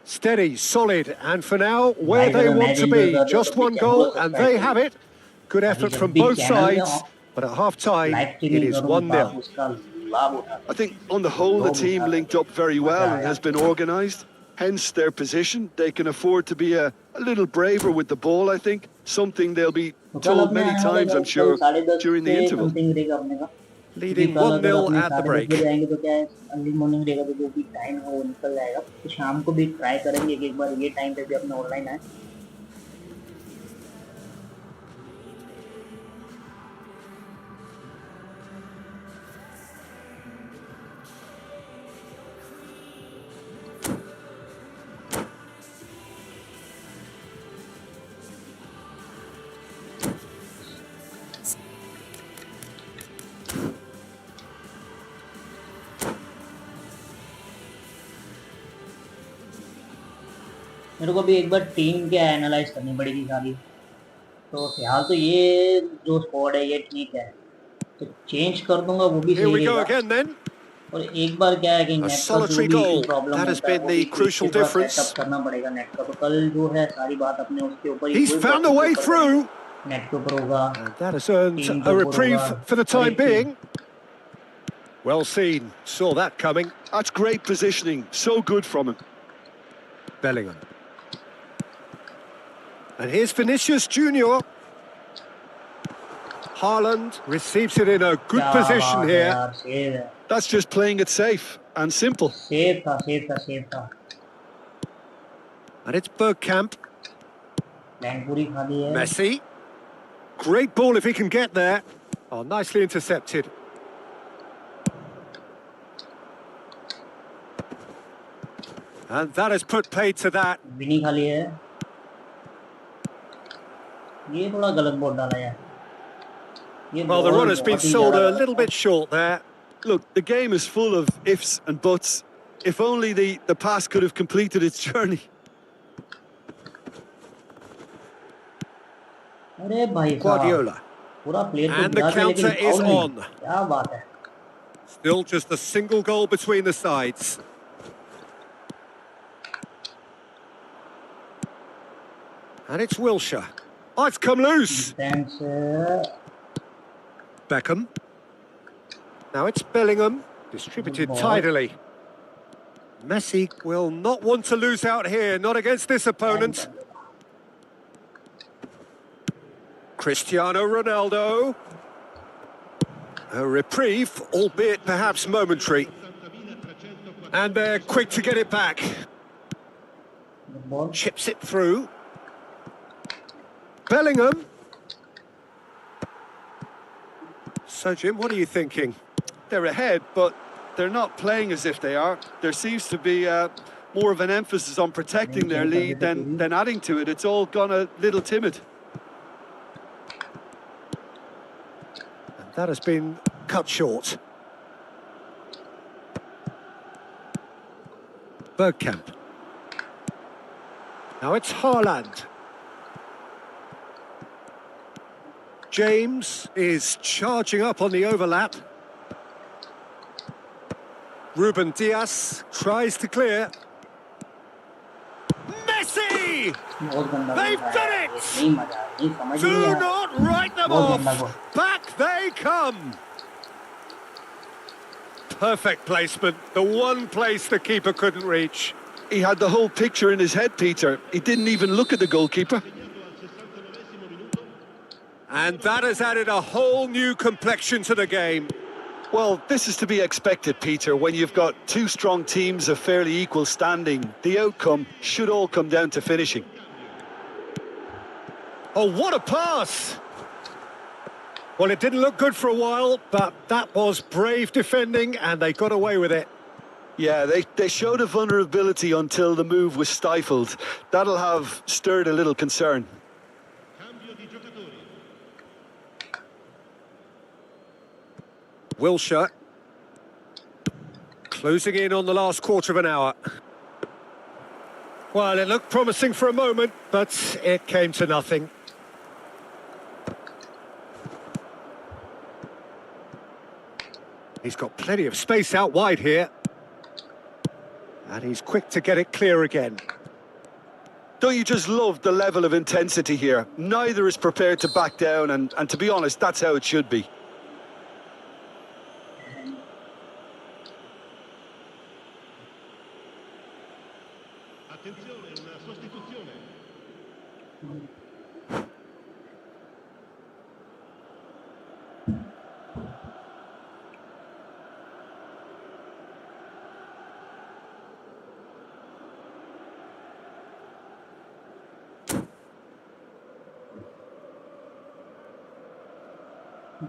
Steady, solid, and for now, where they want to be. Just one goal, and they have it. Good effort from both sides, but at half-time, it is 1-0. लाभ उठा I think on the whole the लोग team उठा linked up very मजा well and आया has been organised. Hence their position. They can afford to be a little braver with the ball, I think. Something they'll be तो कल told अपने many आने वाले times, I'm match कल sure, 10:30 during the से interval. Something रहेगा अपने का क्योंकि Leading कल अगर 1-0 अपने at the 10:30 break. बजे आएंगे तो क्या है अर्ली मॉर्निंग रहेगा तो जो भी टाइम है वो निकल जाएगा तो शाम को भी ट्राई करेंगे कि एक बार ये टाइम पे भी अपने ऑनलाइन आए मेरे को भी एक बार टीम के एनालाइज करनी पड़ेगी सारी तो फिलहाल तो ये जो स्क्वाड है ये ठीक है तो चेंज कर दूंगा वो भी Here सही we go रहेगा again then. और एक बार क्या है कि A नेट का जो solitary भी issue goal. Problem That has होता है been वो भी the ठीक से crucial थोड़ा difference. सेटअप करना पड़ेगा नेट का तो कल जो है सारी बात अपने उसके ऊपर ही He's कोई found a टॉपिक के way ऊपर through. करेंगे नेट के ऊपर होगा And that has earned team के a ऊपर होगा reprieve for the her time एक चीज being. Well seen. Saw that coming. That's great positioning. So good from him. Bellingham. And here's Vinicius Junior. Haaland receives it in a good क्या position बात है here. यार save है That's just playing it safe and simple. Save था And it's Bergkamp. Line पूरी खाली है Messi. Great ball if he can get there. Oh, nicely intercepted. And that has put paid to that. विनी खाली है ये थोड़ा गलत बॉल डाला यार ये Well, the ball run has been बहुत ही sold ज्यादा a गलत little है। bit short there. Look, the game is full of ifs and buts. If only the pass could have completed its journey. अरे भाई साहब Guardiola. पूरा player को And the गिरा दिया लेकिन counter is फाउल नहीं on. क्या बात है Still just a single goal between the sides. And it's Wilshere. Oh, it's come loose. Defence Beckham. Now it's Bellingham. Distributed Good ball. tidily. Messi will not want to lose out here, not against this opponent. Cristiano Ronaldo. A reprieve, albeit perhaps momentary. And they're quick to get it back. Ball Chips it through. Bellingham. So, Jim, what are you thinking? They're ahead, but they're not playing as if they are. There seems to be more of an emphasis on protecting their lead than adding to it. It's all gone a little timid. And that has been cut short. Bergkamp. Now it's Haaland. James is charging up on the overlap. Ruben Diaz tries to clear. Messi! बहुत गंदा They've ball done है it! नहीं मजा नहीं समझ Do नहीं आया not write them बहुत गंदा off! Ball Back they come! Perfect placement, the one place the keeper couldn't reach. He had the whole picture in his head, Peter. He didn't even look at the goalkeeper. And that has added a whole new complexion to the game. Well, this is to be expected, Peter, when you've got two strong teams of fairly equal standing. The outcome should all come down to finishing. Oh, what a pass! Well, it didn't look good for a while, but that was brave defending, and they got away with it. Yeah, they showed a vulnerability until the move was stifled. That'll have stirred a little concern. Wilshere. Closing in on the last quarter of an hour. Well, it looked promising for a moment, but it came to nothing. He's got plenty of space out wide here. And he's quick to get it clear again. Don't you just love the level of intensity here? Neither is prepared to back down, and to be honest, that's how it should be.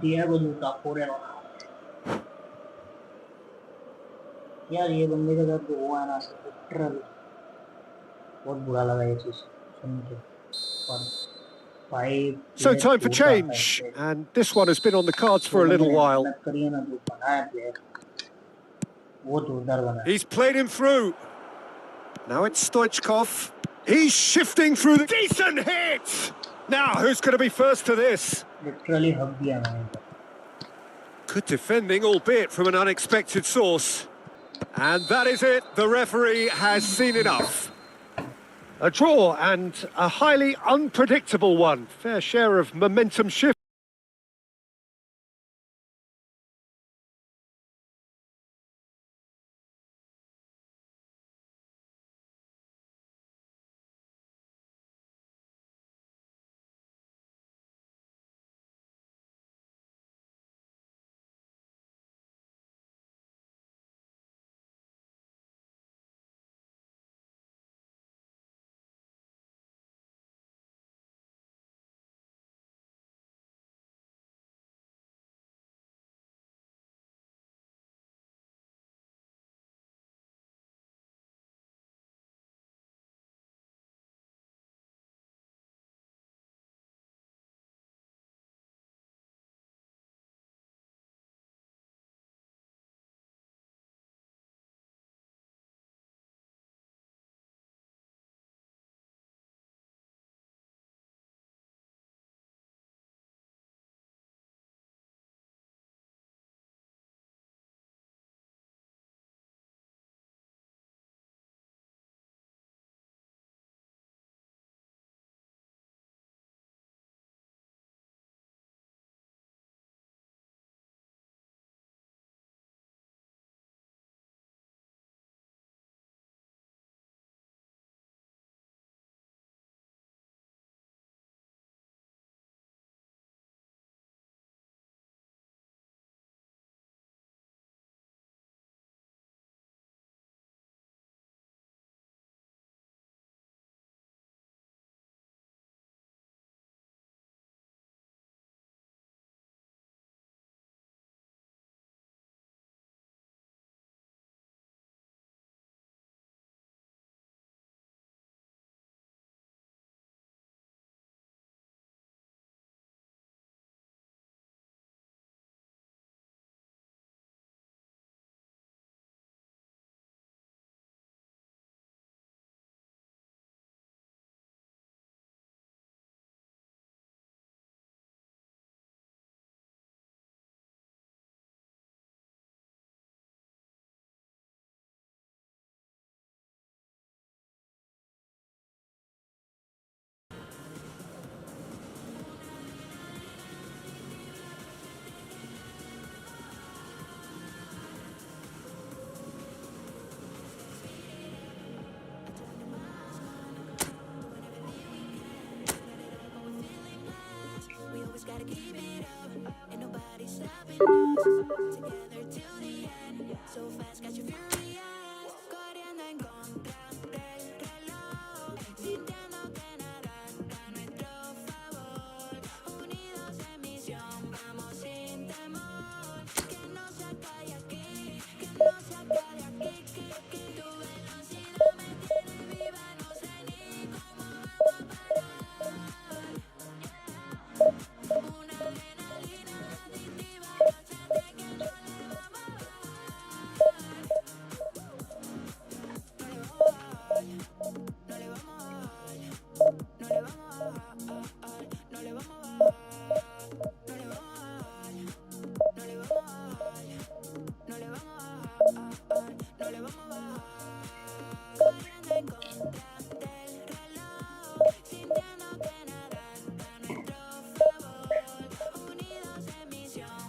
Diego जूता फोड़ेगा यार। ये बंदे के साथ जो हुआ है ना, लिटरली बहुत बुरा लगा ये चीज सुन के। पर भाई So प्लेयर time for छूट जाता है change, इससे। and this one has been on the cards जो for a बंदे little ने while. मेहनत करी है ना, जो बना है प्लेयर, वो जोरदार बना है। He's played him through. Now it's Stoichkov. He's shifting through the... Decent hit! Now, who's going to be first to this? Literally हक दिया मैंने। Good defending, albeit from an unexpected source. And that is it. The referee has seen enough. A draw, and a highly unpredictable one. Fair share of momentum shift.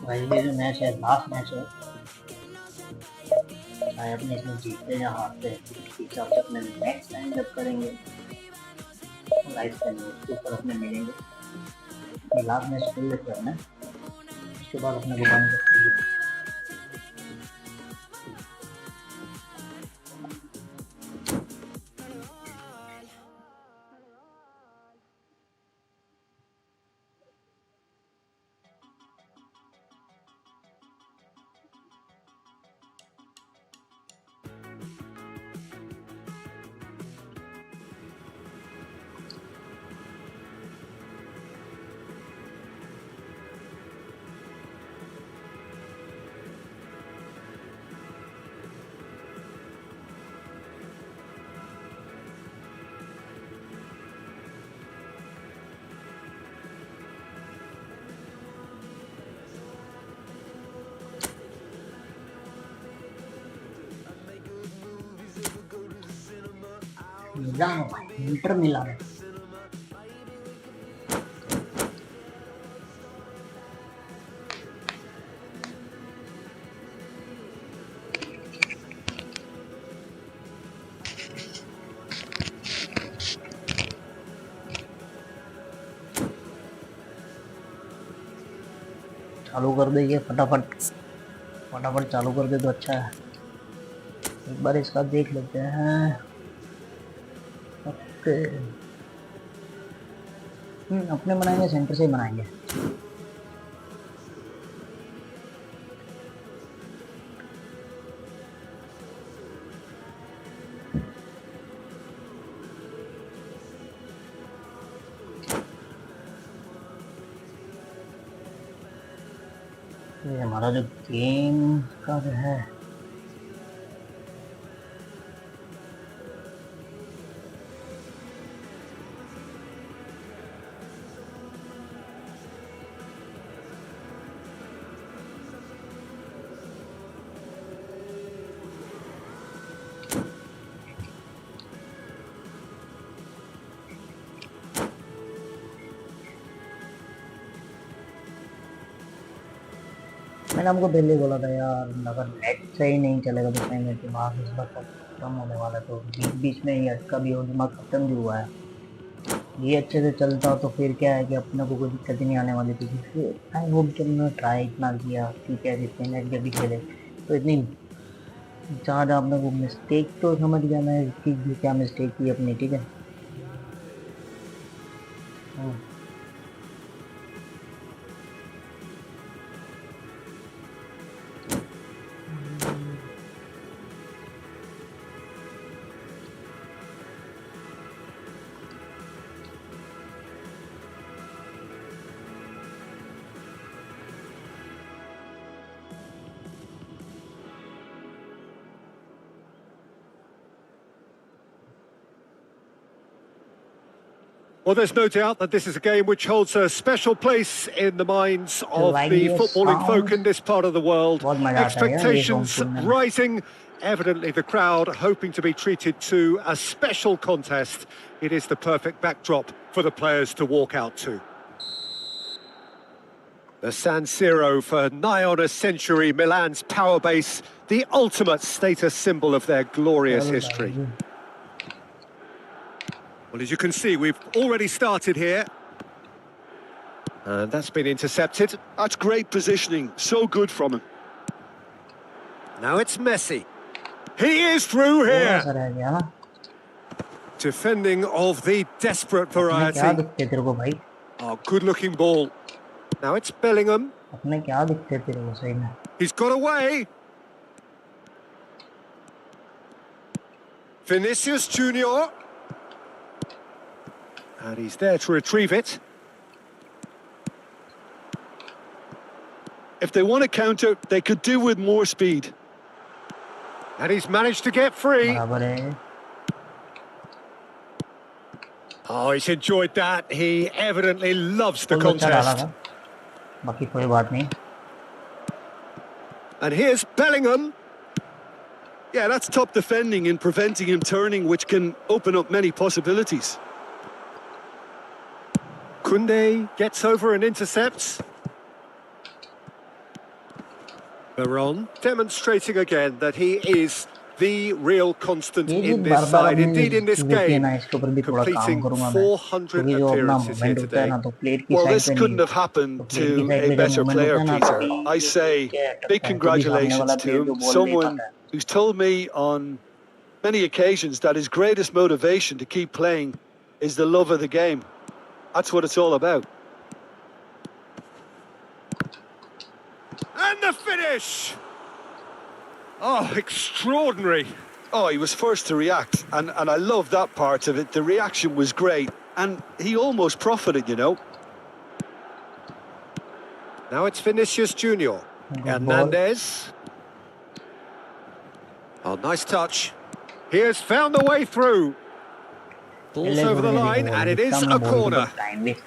भाई ये जो match है, last match है, चाहे अपने इसमें जीतते या हारते हैं, इसके हिसाब से अपने नेक्स्ट टाइम जब करेंगे लाइफ टाइम उसके ऊपर अपने मिलेंगे। लास्ट मैच खेल लेते हैं ना, उसके बाद अपने को बंद करते हैं। मिलानो भाई, इंटर मिलानो। चालू कर दे ये फटाफट, फटाफट चालू कर दे तो अच्छा है। एक बार इसका देख लेते हैं। ओके, अपने बनाएंगे, सेंटर से ही बनाएंगे। ये हमारा जो गेम का जो है, मैंने हमको पहले बोला था यार, अगर नेट सही नहीं चलेगा तो कहीं मेरे दिमाग इस बार खत्म होने वाला है। तो बीच बीच में ही अटका भी और दिमाग खत्म भी हुआ है। ये अच्छे से चलता तो फिर क्या है कि अपने को कोई दिक्कत ही नहीं आने वाली थी। फिर आई होप जब मैंने ट्राई इतना किया, ठीक है, जितने नेट जब भी खेले तो इतनी जहाँ जहाँ अपने को मिस्टेक तो समझ गया मैं कि क्या मिस्टेक की अपनी, ठीक है। Well, there's no doubt that this is a game which holds a special place in the minds of like the this footballing folk sounds, in this part of the world. बहुत मजा आता है यार ये सॉन्ग Expectations सुनने में। rising. Evidently, the crowd hoping to be treated to a special contest. It is the perfect backdrop for the players to walk out to. The San Siro, for nigh on a century, Milan's power base, the ultimate status symbol of their glorious history. Well, as you can see, we've already started here. And that's been intercepted. That's great positioning, so good from him. Now it's Messi. He is through here. थोड़ा सा रह गया ना। Defending of the desperate अपने variety. क्या दिखते तेरे को भाई? Oh, good-looking ball. Now it's Bellingham. अपने क्या दिखते तेरे को सही में? He's got away. Vinicius Junior. And he's there to retrieve it. If they want to counter, they could do with more speed. And he's managed to get free. बराबर है। Oh, he's enjoyed that. He evidently loves the बहुत अच्छा डाला contest. था। बाकी कोई बात नहीं। And here's Bellingham. Yeah, that's top defending and preventing him turning, which can open up many possibilities. Koundé gets over and intercepts. Veron demonstrating again that he is the real constant ये in भी this bar bar side. Indeed, in this game, ना इसके ऊपर भी थोड़ा काम completing करूंगा मैं। 400 क्योंकि जो अपना appearances here मूवमेंट होता है today. ना तो प्लेट की Well, साइड this पे नहीं, couldn't have तो happened प्लेट की to साइड a पे जब better मूवमेंट player, होता है ना Peter. तभी I ये say क्या अटकता big है, तभी सामने वाला congratulations to प्लेयर जो him. बॉल ले Someone पाता है। who's told me on many occasions that his greatest motivation to keep playing is the love of the game. That's what it's all about. And the finish! Oh, extraordinary. Oh, he was first to react, and I love that part of it. The reaction was great, and he almost profited, you know. Now it's Vinicius Junior. Hernandez. Oh, nice touch. He has found a way through. Ball's over the line, and it is a corner.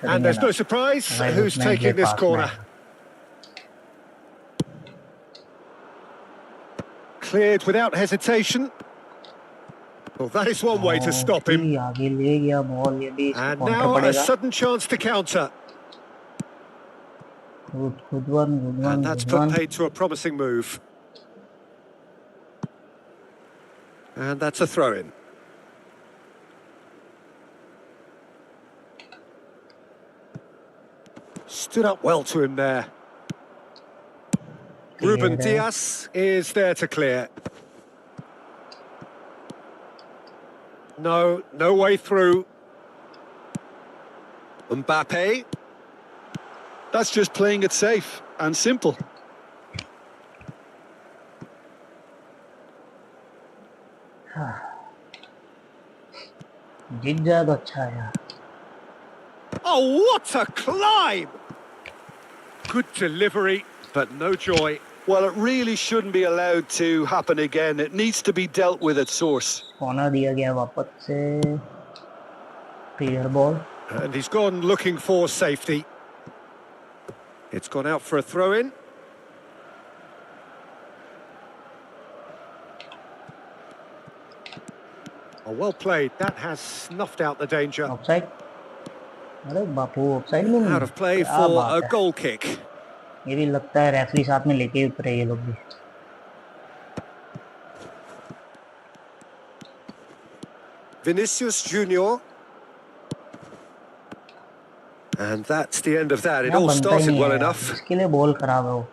And there's no surprise who's taking this corner. Cleared without hesitation. Well, that is one way to stop him. आगे ले गया ball, ये भी इसको And counter now a पड़ेगा. sudden chance to counter. Good one, good one, And that's good put one. paid to a promising move. And that's a throw-in. Stood up well to him there. Ruben Diaz is there to clear. No way through. Mbappe. That's just playing it safe and simple. जीत जाए तो अच्छा है यार. Oh, what a climb! Good delivery, but no joy. Well, it really shouldn't be allowed to happen again. It needs to be dealt with at source. Corner दिया गया वापस से. Clear ball. And he's gone looking for safety. It's gone out for a throw-in. Oh, well played. That has snuffed out the danger. Offside. अरे बापू offside में नहीं. Out of play क्या for बात a है. goal kick. ये भी लगता है रेफरी साथ में लेके उतरे ये लोग भी. Vinicius Junior. And that's the end of that. It यहाँ all बनता ही started नहीं well है यार. enough. इसके लिए बॉल खराब है वो.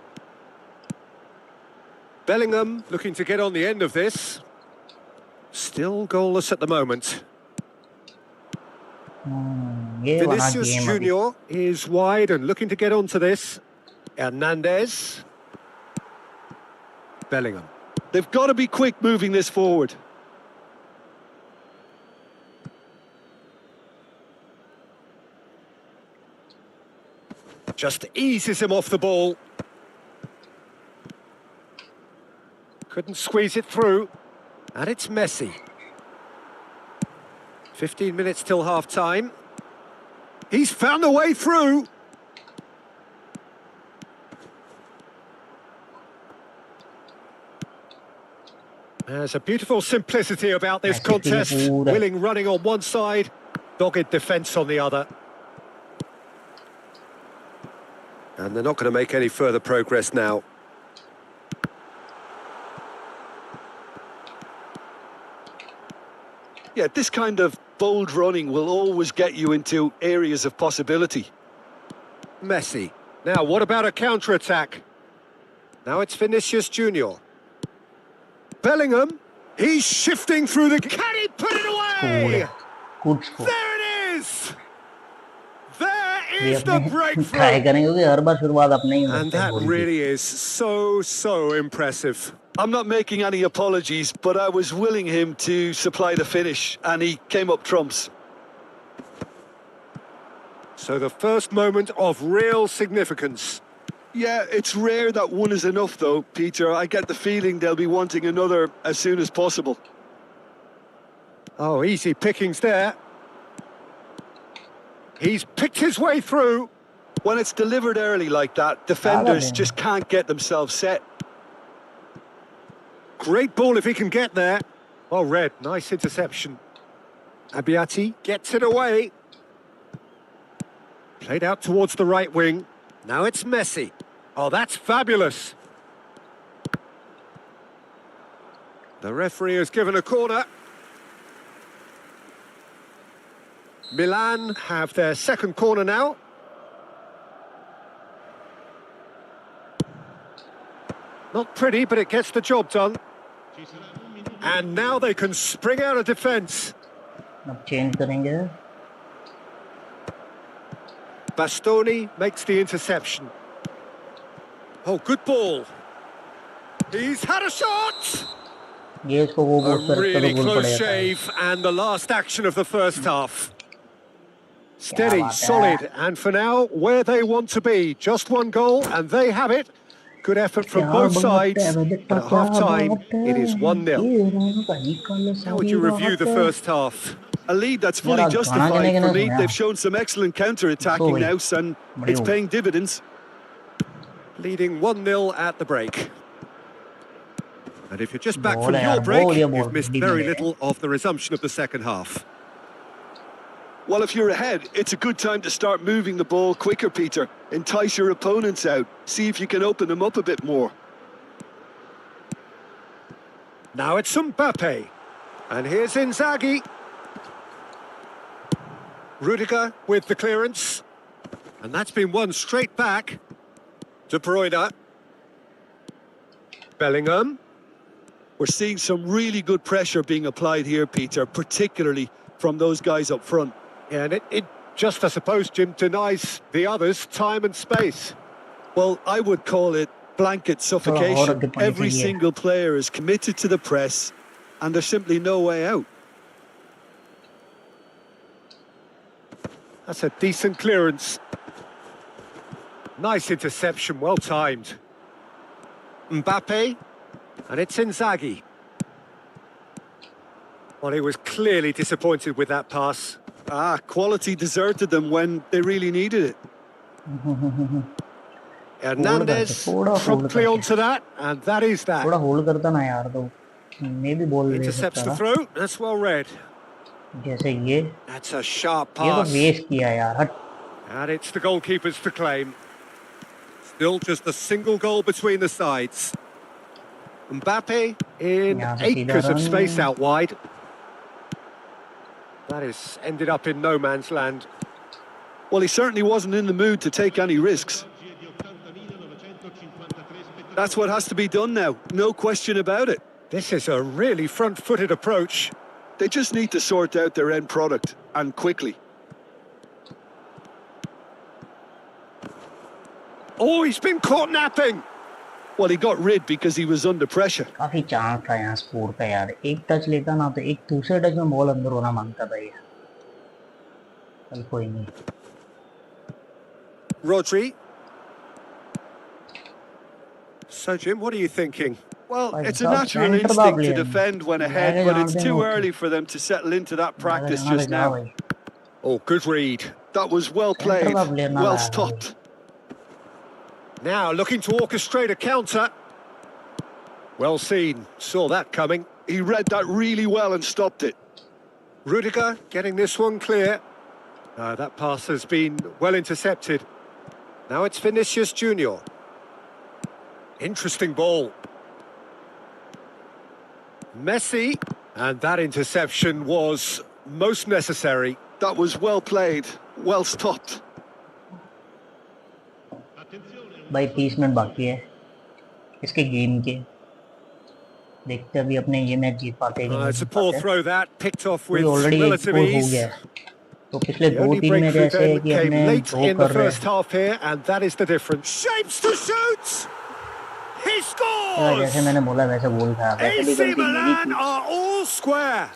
Bellingham looking to get on the end of this. Still goalless at the moment. ये वहाँ Vinicius गेम अभी. Junior is wide and looking to get onto this. Hernandez. Bellingham. They've got to be quick moving this forward. Just eases him off the ball. Couldn't squeeze it through. And it's Messi. 15 minutes till half-time. He's found a way through. There's a beautiful simplicity about this contest. Willing running on one side, dogged defence on the other. And they're not going to make any further progress now. Yeah, this kind of bold running will always get you into areas of possibility. Messi. Now, what about a counter-attack? Now it's Vinicius Junior. Bellingham. He's shifting through the... Can he put it away? Good score. There it is! There is the try breakthrough! करेंगे क्योंकि हर बार शुरुआत अपने ही And that really is so impressive. I'm not making any apologies, but I was willing him to supply the finish, and he came up trumps. So the first moment of real significance. Yeah, it's rare that one is enough, though, Peter. I get the feeling they'll be wanting another as soon as possible. Oh, easy pickings there. He's picked his way through. When it's delivered early like that, defenders just can't get themselves set. Great ball if he can get there. Oh, Red, nice interception. Abiati gets it away. Played out towards the right wing. Now it's Messi. Oh, that's fabulous. The referee has given a corner. Milan have their second corner now. Not pretty, but it gets the job done. And now they can spring out of defence. अब change करेंगे. Bastoni makes the interception. Oh, good ball. He's had a shot! ये इसको वो बोल A कर really गोल close पड़ेगा. shave, and the last action of the first half. Steady, बात है. solid, and for now, where they want to be. Just one goal, and they have it. Good effort from क्या both बात sides. है, And बेटा, at क्या half-time, बात है. it is 1-0. ये रंग का निकालो How would सारी you review the बात है. first half? A lead that's Yeah, fully Ghana justified can for get me. it. They've shown some excellent counter-attacking Sorry. now, and it's Brilliant. paying dividends. Leading 1-0 at the break. And if you're just back ball from है your यार, break, बहुत बढ़िया you've ball missed D very मिले। little of the resumption of the second half. Well, if you're ahead, it's a good time to start moving the ball quicker, Peter. Entice your opponents out. See if you can open them up a bit more. Now it's Mbappe. And here's Inzaghi. Rudiger with the clearance. And that's been won straight back. De Bruyne. Bellingham. We're seeing some really good pressure being applied here, Peter, particularly from those guys up front. Yeah, and it just, I suppose, Jim, denies the others time and space. Well, I would call it blanket suffocation. Every single player is committed to the press, and there's simply no way out. That's a decent clearance. Nice interception, well timed. Mbappe, and it's Inzaghi. Well, he was clearly disappointed with that pass. Quality deserted them when they really needed it. Hernandez promptly onto that, and that is that. थोड़ा hold करता ना यार तो maybe ball ले Intercepts सकता the था। throw, that's well read. जैसे ये That's a sharp तो pass. वेस्ट किया यार, हट। And it's the goalkeepers to claim. Still just a single goal between the sides. Mbappe in acres of space out wide. That has ended up in no man's land. Well, he certainly wasn't in the mood to take any risks. That's what has to be done now, no question about it. This is a really front-footed approach. They just need to sort out their end product, and quickly. Oh, he's been caught napping. Well, he got rid because he was under pressure. काफी chance था यहाँ score का यार, एक touch लेता ना तो एक दूसरे टच में बॉल अंदर होना मांगता था ये। चल कोई नहीं। Rodri. So, Jim, what are you thinking? Well, it's a natural instinct to defend when ahead, but it's too early for them to settle into that practice just now. Oh, good read. That was well played, well stopped. Now looking to orchestrate a counter. Well seen, saw that coming. He read that really well and stopped it. Rudiger getting this one clear. That pass has been well intercepted. Now it's Vinicius Junior. Interesting ball. Messi, and that interception was most necessary. That was well played, well stopped. भाई 30 minute बाकी है इसके game के, देखते अभी अपने ये match जीत पाते हैं कि नहीं It's a जीत poor पाते। throw that, picked off with already एक relative गोल हो ease. गया है, तो पिछले The दो only तीन में breakthrough जैसे है then कि came हमने late ड्रॉ in the कर रहे first half here, and that is the difference. Shapes to shoot! He हैं, scores! जैसे मैंने बोला वैसे गोल था, वैसे भी AC गलती मेरी Milan थी। are all square.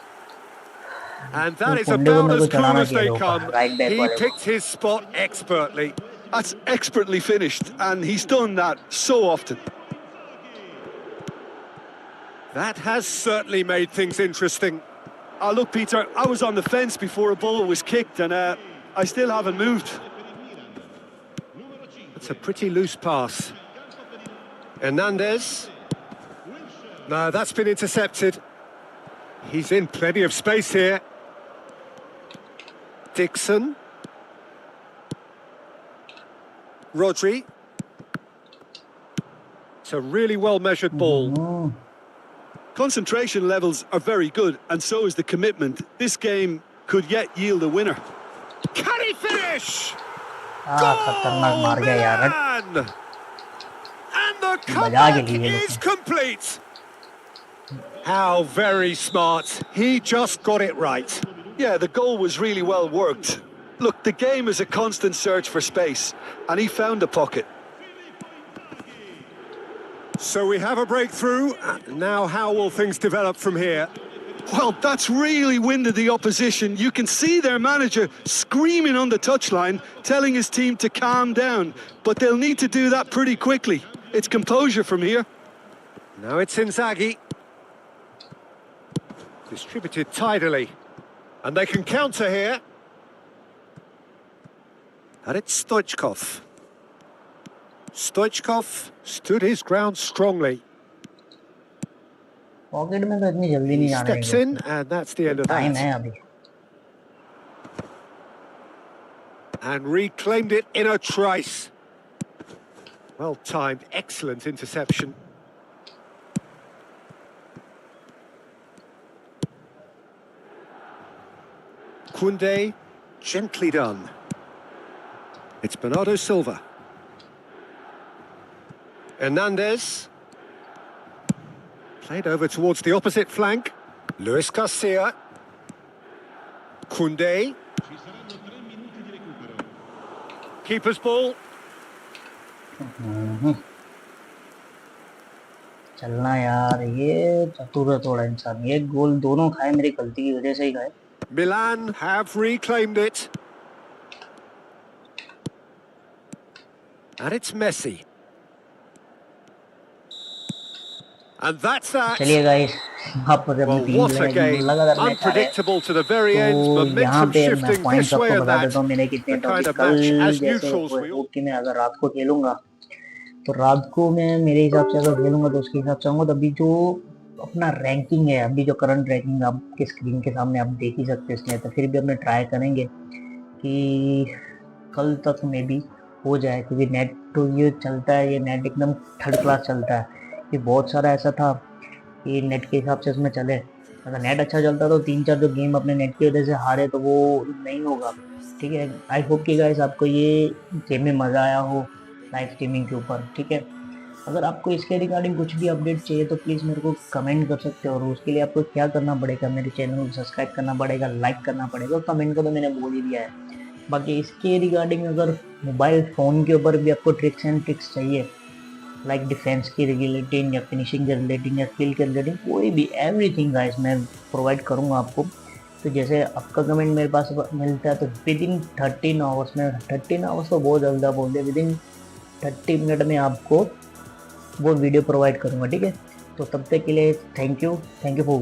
And that is कुंडे को about मेरे को as cool चलाना as they चाहिए come. ऊपर, राइट बैक He वाले को। picked his spot expertly. That's expertly finished, and he's done that so often. That has certainly made things interesting. Look, Peter, I was on the fence before a ball was kicked, and I still haven't moved. It's a pretty loose pass. Hernandez. No, that's been intercepted. He's in plenty of space here. Dixon. Rodri. It's a really well-measured ball. Concentration levels are very good, and so is the commitment. This game could yet yield a winner. Can he finish? खतरनाक मार गया यार, Milan! And the बजा के comeback लिए is complete. How very smart. He just got it right. Yeah, the goal was really well worked. Look, the game is a constant search for space, and he found the pocket. So we have a breakthrough. Now how will things develop from here? Well, that's really winded the opposition. You can see their manager screaming on the touchline, telling his team to calm down. But they'll need to do that pretty quickly. It's composure from here. Now it's Inzaghi. Distributed tidily. And they can counter here. And it's Stoichkov. Stoichkov stood his ground strongly. Pocket में तो इतनी जल्दी He नहीं जाने steps देंगे in, उसको, and that's the end of time that. है अभी। And reclaimed it in a trice. Well timed, excellent interception. Koundé, gently done. It's Bernardo Silva. Hernandez. Played over towards the opposite flank. Luis Garcia. Koundé. Ci saranno 3 minuti di recupero. Keeper's ball. चलना यार, ये चतुर है थोड़ा इंसान। ये गोल दोनों खाए मेरी गलती की वजह से ही खाए। Milan have reclaimed it. And it's Messi. And that's that. चलिए गाइस, यहाँ पर Well, what a game. लगातार मैच आ रहे हैं, Unpredictable to the very तो end. यहाँ Momentum पे मैं shifting पॉइंट्स this way आपको and बता that. देता हूँ मेरे कितने The तो। kind अभी of कल match as जैसे neutrals we all... होप कि मैं अगर रात को खेलूंगा, तो रात को मैं मेरे हिसाब से अगर खेलूंगा तो उसके हिसाब से आऊंगा। तो अभी जो अपना रैंकिंग है, अभी जो करंट रैंकिंग आपके स्क्रीन के सामने आप देख ही सकते हैं, इसलिए तो फिर भी अपने ट्राई करेंगे कि कल तक में भी हो जाए, क्योंकि नेट तो ये चलता है, ये नेट एकदम थर्ड क्लास चलता है। ये बहुत सारा ऐसा था कि नेट के हिसाब से उसमें चले, अगर नेट अच्छा चलता तो 3-4 जो गेम अपने नेट की वजह से हारे तो वो नहीं होगा। ठीक है, आई होप कि गाइस आपको ये गेम में मज़ा आया हो लाइव स्ट्रीमिंग के ऊपर। ठीक है, अगर आपको इसके रिगार्डिंग कुछ भी अपडेट चाहिए तो प्लीज़ मेरे को कमेंट कर सकते हो, और उसके लिए आपको क्या करना पड़ेगा, मेरे चैनल को सब्सक्राइब करना पड़ेगा, लाइक करना पड़ेगा, कमेंट को तो मैंने बोल ही दिया है। बाकी इसके रिगार्डिंग अगर मोबाइल फ़ोन के ऊपर भी आपको ट्रिक्स एंड ट्रिक्स चाहिए, लाइक डिफेंस की रिलेटिंग या फिनिशिंग के रिलेटिंग या स्किल के रिलेटिंग, कोई भी एवरीथिंग गाइस मैं प्रोवाइड करूँगा आपको। तो जैसे आपका कमेंट मेरे पास मिलता है तो विद इन 13 आवर्स में, 13 आवर्स तो बहुत ज़्यादा बोल दिया, विद इन 30 मिनट में आपको वो वीडियो प्रोवाइड करूँगा। ठीक है, तो तब तक के लिए थैंक यू फॉर